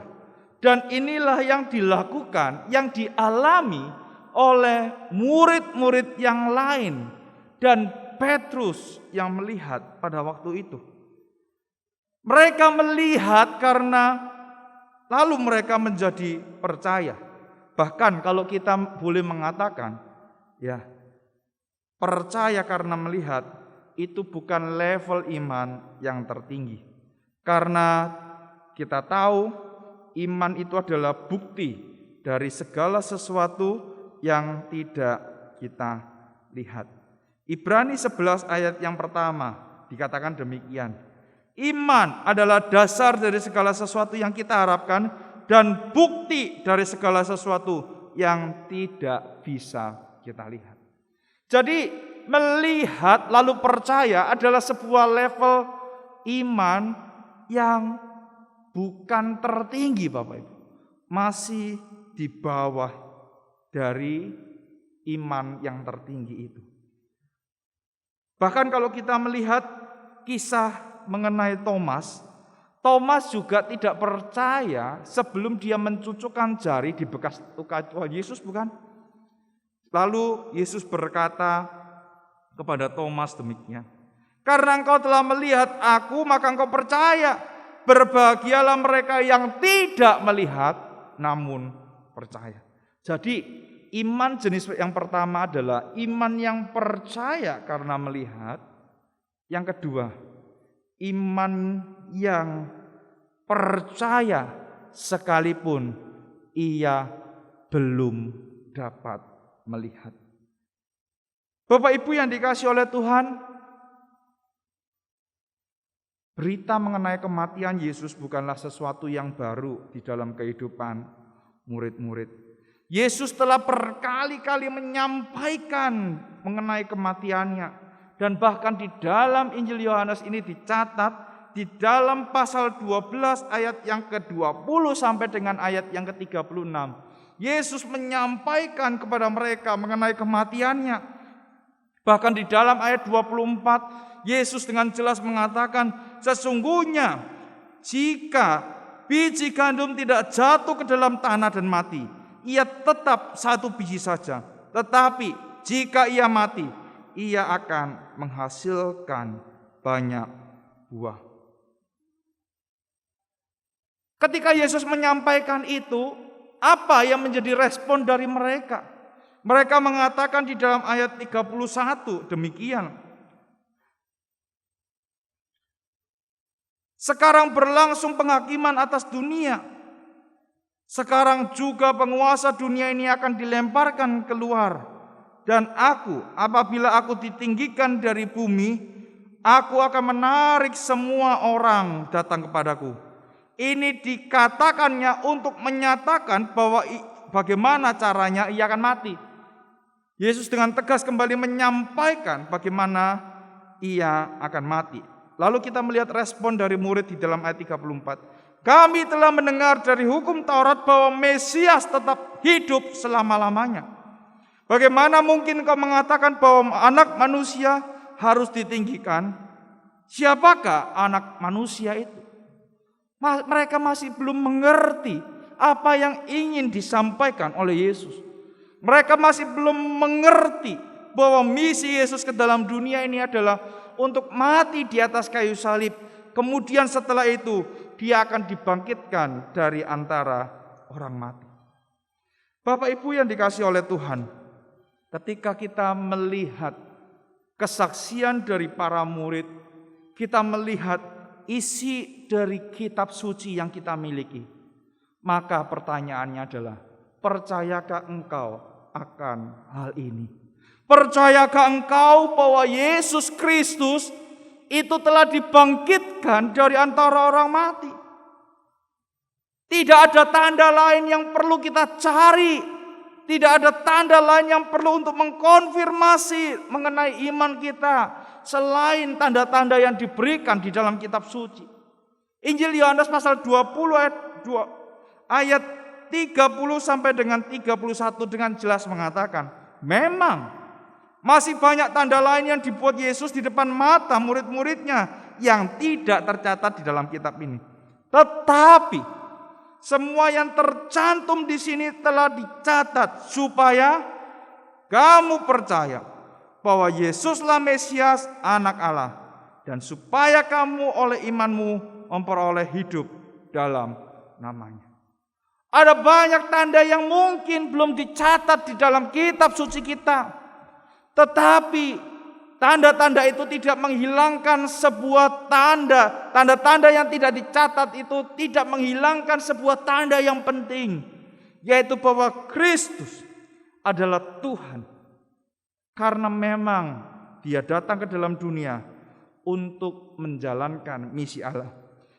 Dan inilah yang dilakukan, yang dialami oleh murid-murid yang lain dan Petrus yang melihat pada waktu itu. Mereka melihat karena lalu mereka menjadi percaya. Bahkan kalau kita boleh mengatakan, ya, percaya karena melihat itu bukan level iman yang tertinggi. Karena kita tahu iman itu adalah bukti dari segala sesuatu yang tidak kita lihat. Ibrani 11 ayat yang pertama dikatakan demikian. Iman adalah dasar dari segala sesuatu yang kita harapkan dan bukti dari segala sesuatu yang tidak bisa kita lihat. Jadi melihat lalu percaya adalah sebuah level iman yang bukan tertinggi, Bapak Ibu. Masih di bawah dari iman yang tertinggi itu. Bahkan kalau kita melihat kisah mengenai Thomas juga tidak percaya sebelum dia mencucukkan jari di bekas luka Tuhan Yesus, bukan? Lalu Yesus berkata kepada Thomas demikian, karena engkau telah melihat aku, maka engkau percaya. Berbahagialah mereka yang tidak melihat namun percaya. Jadi iman jenis yang pertama adalah iman yang percaya karena melihat. Yang kedua, iman yang percaya sekalipun ia belum dapat melihat. Bapak Ibu yang dikasihi oleh Tuhan, berita mengenai kematian Yesus bukanlah sesuatu yang baru di dalam kehidupan murid-murid. Yesus telah berkali-kali menyampaikan mengenai kematiannya. Dan bahkan di dalam Injil Yohanes ini dicatat di dalam pasal 12 ayat yang ke-20 sampai dengan ayat yang ke-36. Yesus menyampaikan kepada mereka mengenai kematiannya. Bahkan di dalam ayat 24 Yesus dengan jelas mengatakan, sesungguhnya jika biji gandum tidak jatuh ke dalam tanah dan mati, ia tetap satu biji saja. Tetapi jika ia mati, ia akan menghasilkan banyak buah. Ketika Yesus menyampaikan itu, apa yang menjadi respon dari mereka? Mereka mengatakan di dalam ayat 31 demikian. Sekarang berlangsung penghakiman atas dunia. Sekarang juga penguasa dunia ini akan dilemparkan keluar. Dan aku, apabila aku ditinggikan dari bumi, aku akan menarik semua orang datang kepadaku. Ini dikatakannya untuk menyatakan bagaimana caranya ia akan mati. Yesus dengan tegas kembali menyampaikan bagaimana ia akan mati. Lalu kita melihat respon dari murid di dalam ayat 34. Kami telah mendengar dari hukum Taurat bahwa Mesias tetap hidup selama-lamanya. Bagaimana mungkin kau mengatakan bahwa anak manusia harus ditinggikan? Siapakah anak manusia itu? Mereka masih belum mengerti apa yang ingin disampaikan oleh Yesus. Mereka masih belum mengerti bahwa misi Yesus ke dalam dunia ini adalah untuk mati di atas kayu salib. Kemudian setelah itu dia akan dibangkitkan dari antara orang mati. Bapak Ibu yang dikasihi oleh Tuhan, ketika kita melihat kesaksian dari para murid, kita melihat isi dari kitab suci yang kita miliki, maka pertanyaannya adalah, percayakah engkau akan hal ini? Percayakah engkau bahwa Yesus Kristus itu telah dibangkitkan dari antara orang mati? Tidak ada tanda lain yang perlu kita cari. Tidak ada tanda lain yang perlu untuk mengkonfirmasi mengenai iman kita selain tanda-tanda yang diberikan di dalam kitab suci. Injil Yohanes pasal 20 ayat 30 sampai dengan 31 dengan jelas mengatakan, memang masih banyak tanda lain yang dibuat Yesus di depan mata murid-muridnya yang tidak tercatat di dalam kitab ini. Tetapi semua yang tercantum di sini telah dicatat supaya kamu percaya bahwa Yesuslah Mesias, Anak Allah, dan supaya kamu oleh imanmu memperoleh hidup dalam namanya. Ada banyak tanda yang mungkin belum dicatat di dalam kitab suci kita. Tetapi tanda-tanda itu tidak menghilangkan sebuah tanda. Tanda-tanda yang tidak dicatat itu tidak menghilangkan sebuah tanda yang penting. Yaitu bahwa Kristus adalah Tuhan. Karena memang dia datang ke dalam dunia untuk menjalankan misi Allah.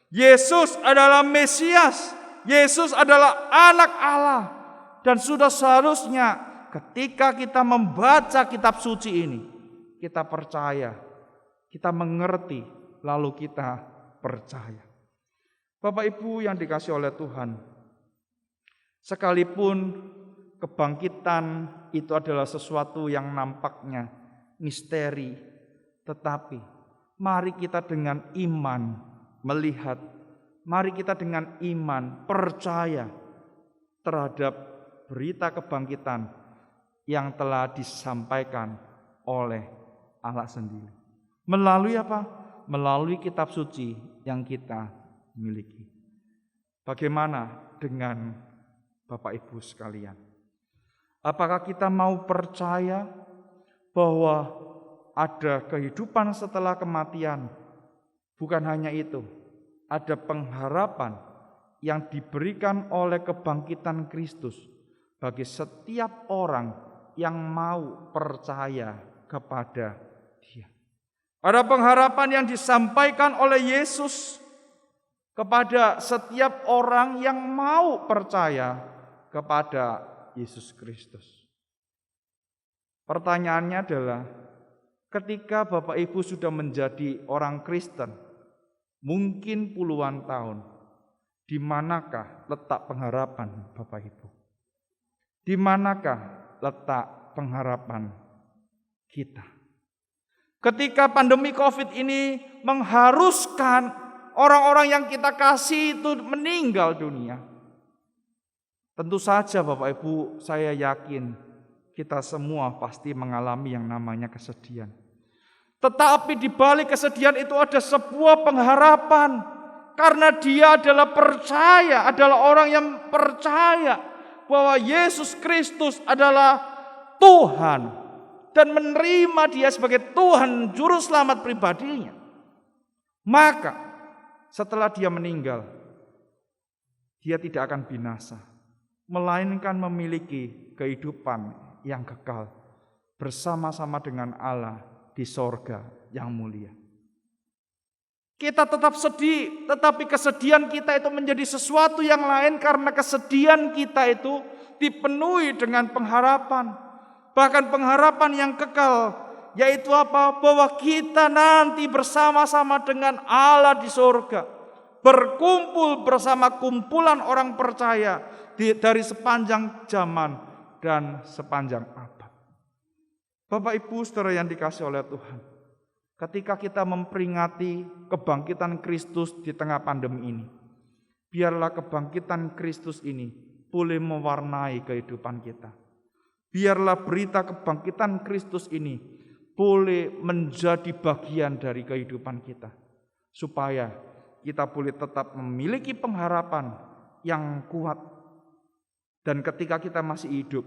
Yesus adalah Mesias. Yesus adalah Anak Allah. Dan sudah seharusnya ketika kita membaca kitab suci ini, kita percaya, kita mengerti, lalu kita percaya. Bapak Ibu yang dikasihi oleh Tuhan, sekalipun kebangkitan itu adalah sesuatu yang nampaknya misteri, tetapi mari kita dengan iman melihat, mari kita dengan iman percaya terhadap berita kebangkitan yang telah disampaikan oleh Allah sendiri. Melalui apa? Melalui kitab suci yang kita miliki. Bagaimana dengan Bapak Ibu sekalian? Apakah kita mau percaya bahwa ada kehidupan setelah kematian? Bukan hanya itu, ada pengharapan yang diberikan oleh kebangkitan Kristus bagi setiap orang yang mau percaya kepada Dia. Ada pengharapan yang disampaikan oleh Yesus kepada setiap orang yang mau percaya kepada Yesus Kristus. Pertanyaannya adalah, ketika Bapak Ibu sudah menjadi orang Kristen, mungkin puluhan tahun, di manakah letak pengharapan Bapak Ibu? Di manakah letak pengharapan kita? Ketika pandemi COVID ini mengharuskan orang-orang yang kita kasih itu meninggal dunia, tentu saja Bapak Ibu, saya yakin kita semua pasti mengalami yang namanya kesedihan. Tetapi di balik kesedihan itu ada sebuah pengharapan. Karena dia adalah percaya, adalah orang yang percaya bahwa Yesus Kristus adalah Tuhan dan menerima dia sebagai Tuhan juru selamat pribadinya. Maka setelah dia meninggal, dia tidak akan binasa, melainkan memiliki kehidupan yang kekal bersama-sama dengan Allah di sorga yang mulia. Kita tetap sedih, tetapi kesedihan kita itu menjadi sesuatu yang lain karena kesedihan kita itu dipenuhi dengan pengharapan. Bahkan pengharapan yang kekal, yaitu apa? Bahwa kita nanti bersama-sama dengan Allah di surga, berkumpul bersama kumpulan orang percaya dari sepanjang zaman dan sepanjang abad. Bapak Ibu Saudara yang dikasihi oleh Tuhan, ketika kita memperingati kebangkitan Kristus di tengah pandemi ini, biarlah kebangkitan Kristus ini boleh mewarnai kehidupan kita. Biarlah berita kebangkitan Kristus ini boleh menjadi bagian dari kehidupan kita, supaya kita boleh tetap memiliki pengharapan yang kuat. Dan ketika kita masih hidup,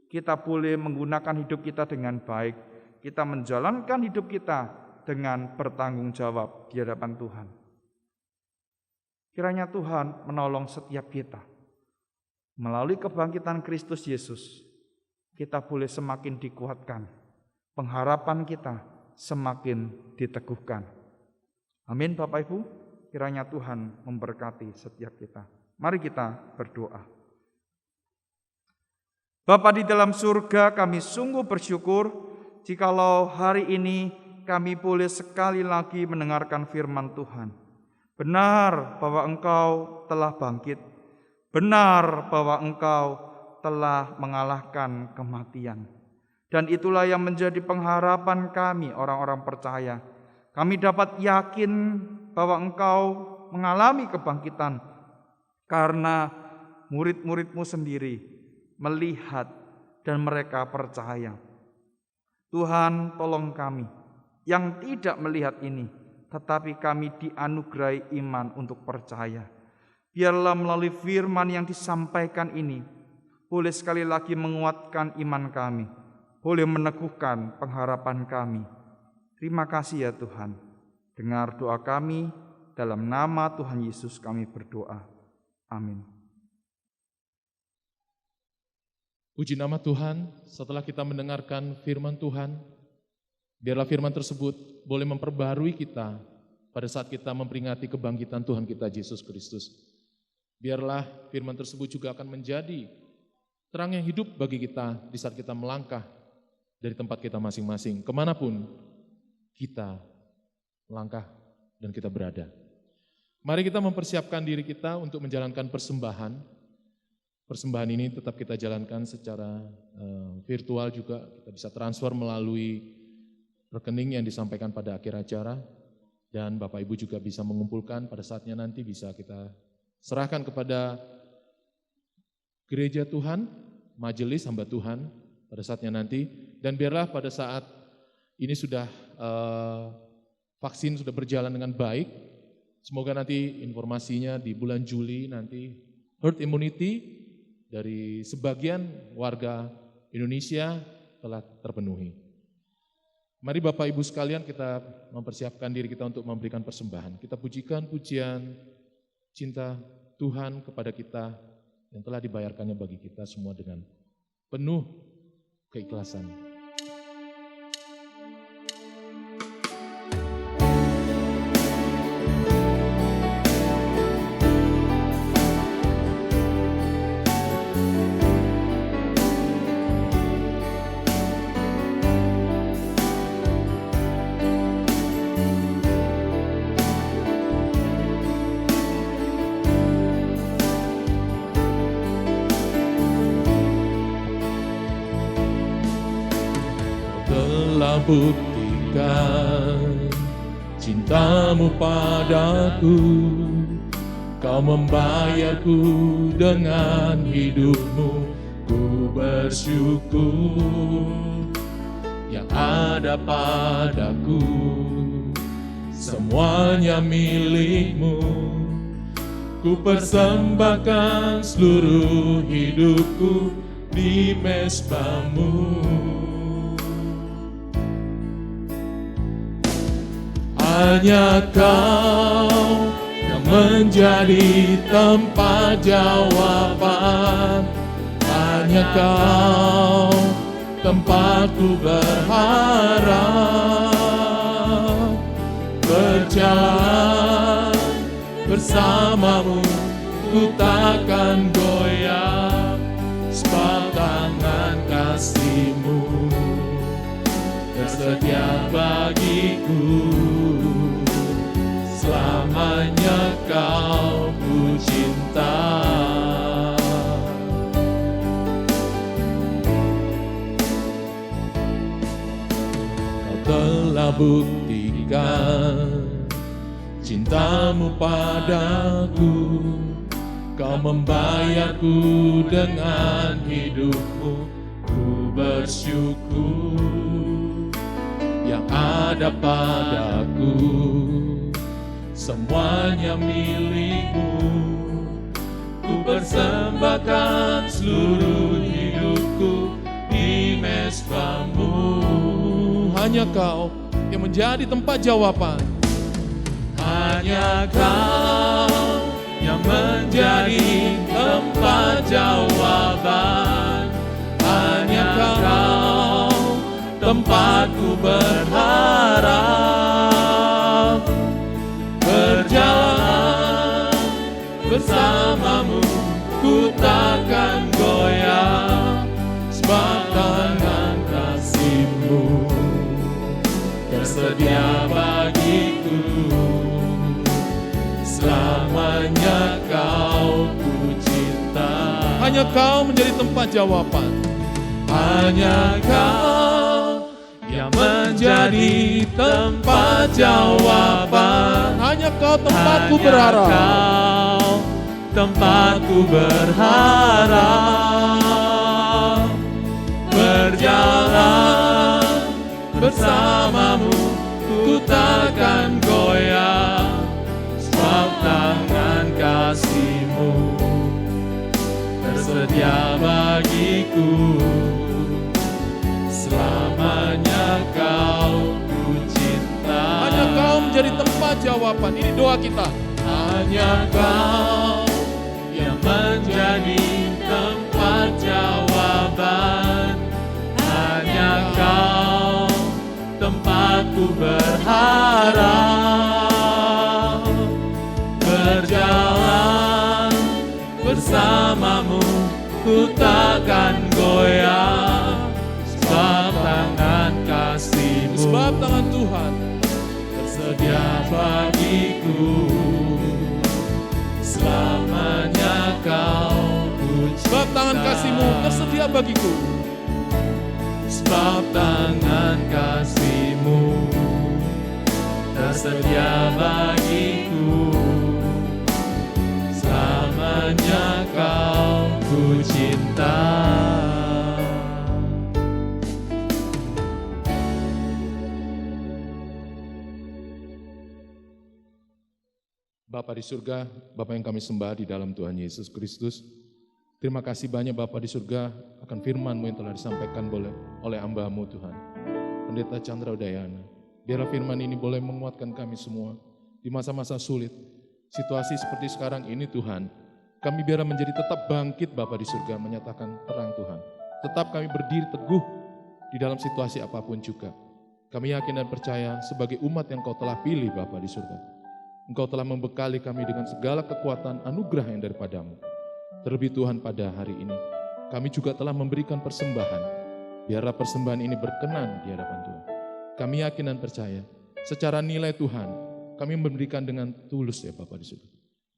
kita boleh menggunakan hidup kita dengan baik. Kita menjalankan hidup kita dengan bertanggung jawab di hadapan Tuhan. Kiranya Tuhan menolong setiap kita. Melalui kebangkitan Kristus Yesus, kita boleh semakin dikuatkan. Pengharapan kita semakin diteguhkan. Amin Bapak Ibu, kiranya Tuhan memberkati setiap kita. Mari kita berdoa. Bapa di dalam surga, kami sungguh bersyukur jikalau hari ini kami boleh sekali lagi mendengarkan firman Tuhan. Benar bahwa Engkau telah bangkit. Benar bahwa Engkau telah mengalahkan kematian. Dan itulah yang menjadi pengharapan kami orang-orang percaya. Kami dapat yakin bahwa Engkau mengalami kebangkitan karena murid-murid-Mu sendiri melihat dan mereka percaya. Tuhan, tolong kami yang tidak melihat ini, tetapi kami dianugerahi iman untuk percaya. Biarlah melalui firman yang disampaikan ini boleh sekali lagi menguatkan iman kami, boleh meneguhkan pengharapan kami. Terima kasih ya Tuhan. Dengar doa kami, dalam nama Tuhan Yesus kami berdoa. Amin. Puji nama Tuhan, setelah kita mendengarkan firman Tuhan, biarlah firman tersebut boleh memperbarui kita pada saat kita memperingati kebangkitan Tuhan kita Yesus Kristus. Biarlah firman tersebut juga akan menjadi terang yang hidup bagi kita di saat kita melangkah dari tempat kita masing-masing, kemanapun kita melangkah dan kita berada. Mari kita mempersiapkan diri kita untuk menjalankan persembahan. Persembahan ini tetap kita jalankan secara virtual juga, kita bisa transfer melalui rekening yang disampaikan pada akhir acara, dan Bapak Ibu juga bisa mengumpulkan pada saatnya nanti bisa kita serahkan kepada gereja Tuhan, majelis hamba Tuhan pada saatnya nanti, dan biarlah pada saat ini sudah vaksin sudah berjalan dengan baik, semoga nanti informasinya di bulan Juli nanti herd immunity dari sebagian warga Indonesia telah terpenuhi. Mari Bapak Ibu sekalian kita mempersiapkan diri kita untuk memberikan persembahan. Kita pujikan pujian cinta Tuhan kepada kita yang telah dibayarkannya bagi kita semua dengan penuh keikhlasan. Buktikan cintamu padaku, kau membayarku dengan hidupmu. Ku bersyukur yang ada padaku, semuanya milikmu. Ku persembahkan seluruh hidupku di mezbamu. Hanya Kau yang menjadi tempat jawaban. Hanya Kau tempatku berharap. Berjalan bersamamu, ku takkan goyah. tersedia bagiku. Selamanya Kau ku cinta. Kau telah buktikan cintamu padaku. Kau membayarku dengan hidupmu. Ku bersyukur yang ada padaku, semuanya milikmu. Ku persembahkan seluruh hidupku di mezbamu. Hanya Kau yang menjadi tempat jawaban. Hanya Kau yang menjadi tempat jawaban. Hanya Kau tempatku berharap. Berjalan bersamamu ku takkan goyah, sebab tangan kasih-Mu tersedia bagiku. Selamanya Kau ku cinta. Hanya Kau menjadi tempat jawaban. Hanya Kau yang menjadi tempat jawaban. Hanya Kau tempatku berharap. Kau tempatku berharap. Berjalan bersamamu ku takkan goyah, sebab tangan kasih-Mu tersedia bagiku. Selamanya Kau ku cinta. Hanya Kau menjadi tempat jawaban. Ini doa kita. Hanya Kau yang menjadi tempat jawaban. Hanya Kau tempatku berharap. Berjalan bersamamu ku takkan goyah, sebab tangan kasih-Mu, sebab tangan Tuhan tersedia bagiku. Selamanya Kau ku cinta. Sebab tangan kasih-Mu tersedia bagiku. Sebab tangan kasih-Mu tersedia bagiku. Selamanya Kau ku cinta. Bapa di surga, Bapa yang kami sembah di dalam Tuhan Yesus Kristus, terima kasih banyak Bapa di surga akan firman-Mu yang telah disampaikan oleh hamba-Mu Tuhan, Pendeta Chandra Udayana. Biarlah firman ini boleh menguatkan kami semua di masa-masa sulit, situasi seperti sekarang ini Tuhan. Kami biarlah menjadi tetap bangkit Bapa di surga, menyatakan terang Tuhan. Tetap kami berdiri teguh di dalam situasi apapun juga. Kami yakin dan percaya sebagai umat yang Kau telah pilih Bapa di surga, Engkau telah membekali kami dengan segala kekuatan anugerah yang daripada-Mu. Terlebih Tuhan pada hari ini, kami juga telah memberikan persembahan. Biarlah persembahan ini berkenan di hadapan Tuhan. Kami yakin dan percaya, secara nilai Tuhan, kami memberikan dengan tulus ya Bapa di surga.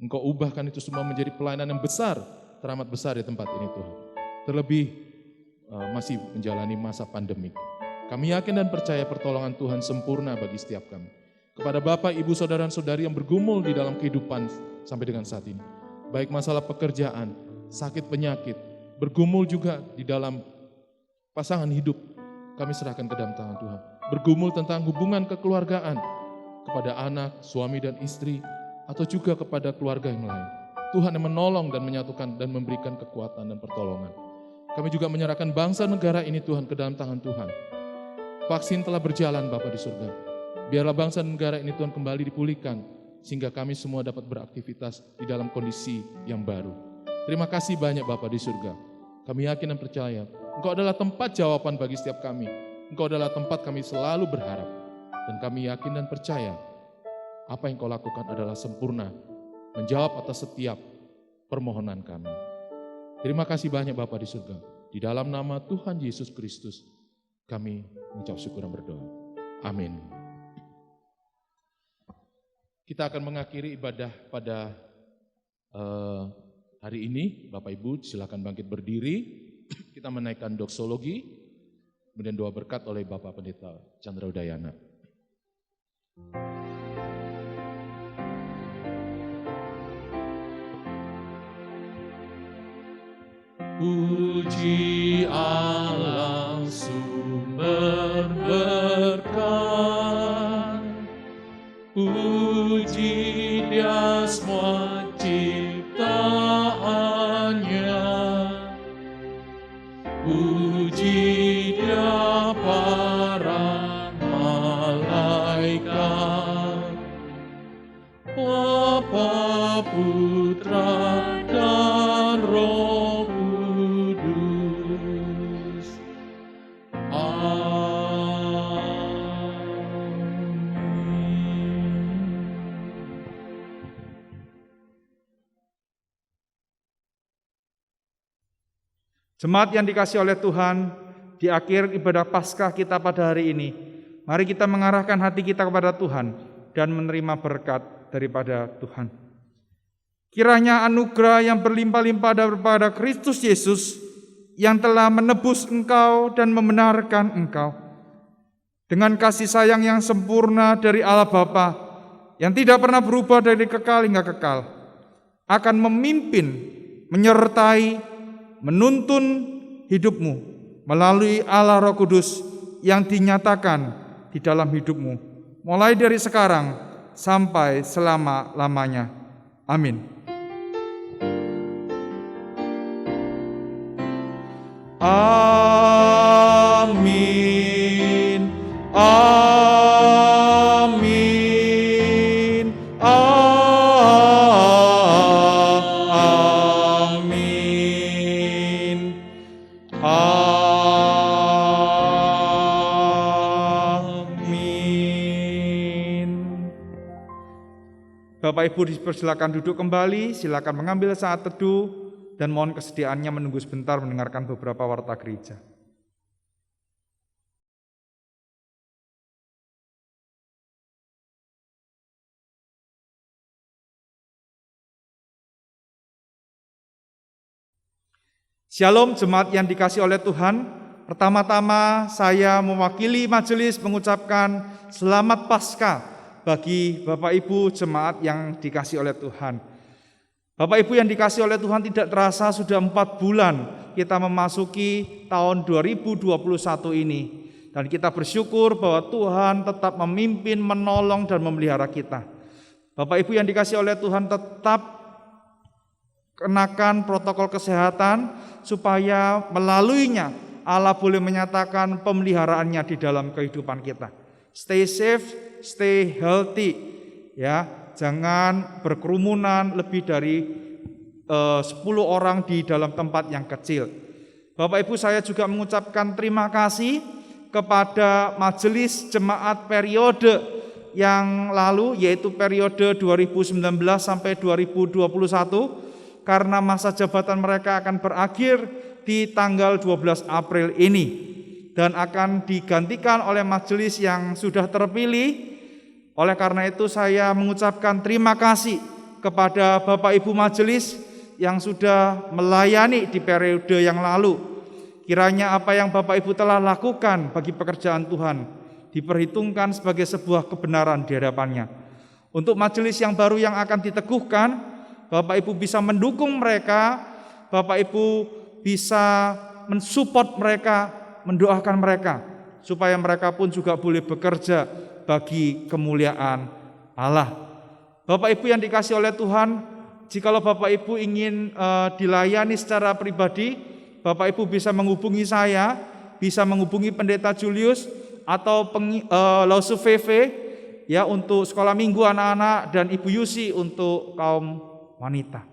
Engkau ubahkan itu semua menjadi pelayanan yang besar, teramat besar di tempat ini Tuhan. Terlebih masih menjalani masa pandemik. Kami yakin dan percaya pertolongan Tuhan sempurna bagi setiap kami. Kepada Bapak, Ibu, Saudara-saudari yang bergumul di dalam kehidupan sampai dengan saat ini. Baik masalah pekerjaan, sakit penyakit, bergumul juga di dalam pasangan hidup. Kami serahkan ke dalam tangan Tuhan. Bergumul tentang hubungan kekeluargaan kepada anak, suami dan istri, atau juga kepada keluarga yang lain. Tuhan yang menolong dan menyatukan dan memberikan kekuatan dan pertolongan. Kami juga menyerahkan bangsa negara ini Tuhan ke dalam tangan Tuhan. Vaksin telah berjalan Bapa di surga. Biarlah bangsa dan negara ini Tuhan kembali dipulihkan, sehingga kami semua dapat beraktivitas di dalam kondisi yang baru. Terima kasih banyak Bapa di surga. Kami yakin dan percaya, Engkau adalah tempat jawaban bagi setiap kami. Engkau adalah tempat kami selalu berharap. Dan kami yakin dan percaya, apa yang Kau lakukan adalah sempurna, menjawab atas setiap permohonan kami. Terima kasih banyak Bapa di surga. Di dalam nama Tuhan Yesus Kristus, Kami mengucap syukur dan berdoa. Amin. Kita akan mengakhiri ibadah pada hari ini. Bapak Ibu silakan bangkit berdiri. Kita menaikkan doksologi, kemudian doa berkat oleh Bapak Pendeta Chandra Udayana. Puji Allah sumber berkat, puji Dia semua ciptaannya, puji Dia para malaikat, Bapa, Putra, dan Roh Kudus. Jemaat yang dikasihi oleh Tuhan, di akhir ibadah Paskah kita pada hari ini, mari kita mengarahkan hati kita kepada Tuhan dan menerima berkat daripada Tuhan. Kiranya anugerah yang berlimpah-limpah daripada Kristus Yesus yang telah menebus engkau dan membenarkan engkau, dengan kasih sayang yang sempurna dari Allah Bapa yang tidak pernah berubah dari kekal hingga kekal, akan memimpin, menyertai, menuntun hidupmu melalui Allah Roh Kudus yang dinyatakan di dalam hidupmu, mulai dari sekarang sampai selama-lamanya. Amin. Amin. Amin. Amin. Amin. Bapak Ibu dipersilakan duduk kembali, silakan mengambil saat teduh, dan mohon kesediaannya menunggu sebentar mendengarkan beberapa warta gereja. Shalom jemaat yang dikasihi oleh Tuhan. Pertama-tama saya mewakili majelis mengucapkan selamat Paskah bagi Bapak Ibu jemaat yang dikasihi oleh Tuhan. Bapak Ibu yang dikasihi oleh Tuhan, tidak terasa sudah 4 bulan kita memasuki tahun 2021 ini. Dan kita bersyukur bahwa Tuhan tetap memimpin, menolong, dan memelihara kita. Bapak Ibu yang dikasihi oleh Tuhan, tetap kenakan protokol kesehatan supaya melaluinya Allah boleh menyatakan pemeliharaannya di dalam kehidupan kita. Stay safe, stay healthy, ya, jangan berkerumunan lebih dari 10 orang di dalam tempat yang kecil. Bapak Ibu, saya juga mengucapkan terima kasih kepada majelis jemaat periode yang lalu, yaitu periode 2019 sampai 2021, karena masa jabatan mereka akan berakhir di tanggal 12 April ini dan akan digantikan oleh majelis yang sudah terpilih. Oleh karena itu saya mengucapkan terima kasih kepada Bapak Ibu majelis yang sudah melayani di periode yang lalu. Kiranya apa yang Bapak Ibu telah lakukan bagi pekerjaan Tuhan diperhitungkan sebagai sebuah kebenaran di hadapannya. Untuk majelis yang baru yang akan diteguhkan, Bapak Ibu bisa mendukung mereka, Bapak Ibu bisa mensupport mereka, mendoakan mereka, supaya mereka pun juga boleh bekerja bagi kemuliaan Allah. Bapak Ibu yang dikasihi oleh Tuhan, jikalau Bapak Ibu ingin dilayani secara pribadi, Bapak Ibu bisa menghubungi saya, bisa menghubungi Pendeta Julius atau Lausu VV ya untuk sekolah minggu anak-anak, dan Ibu Yusi untuk kaum wanita.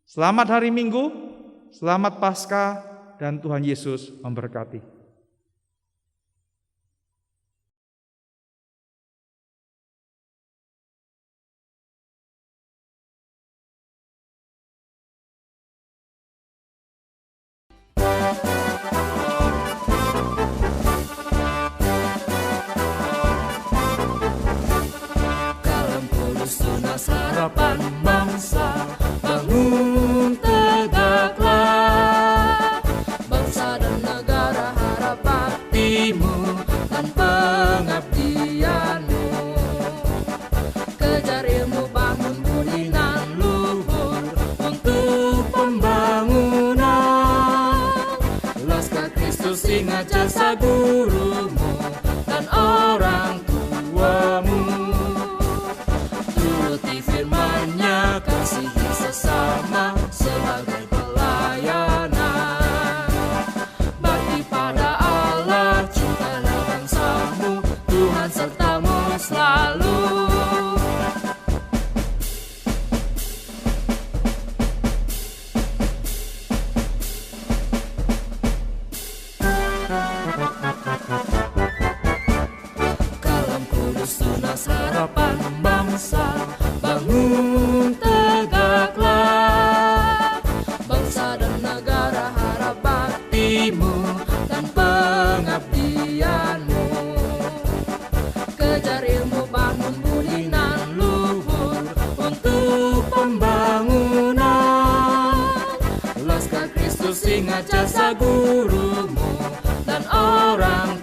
Selamat hari Minggu, selamat Paskah, dan Tuhan Yesus memberkati. ingat jasa gurumu dan orang tuamu. Turuti firman-Nya, kasihi sesama sebagai pelayanan. Bakti pada Allah, cintalah bangsamu, Tuhan sertamu selalu. Kalam kudus tunas harapan bangsa, bangun tegaklah. Bangsa dan negara harap baktimu dan pengabdianmu. Kejar ilmu, bangun budi nan luhur untuk pembangunan. Laskar Kristus, ingat jasa gurumu dan orang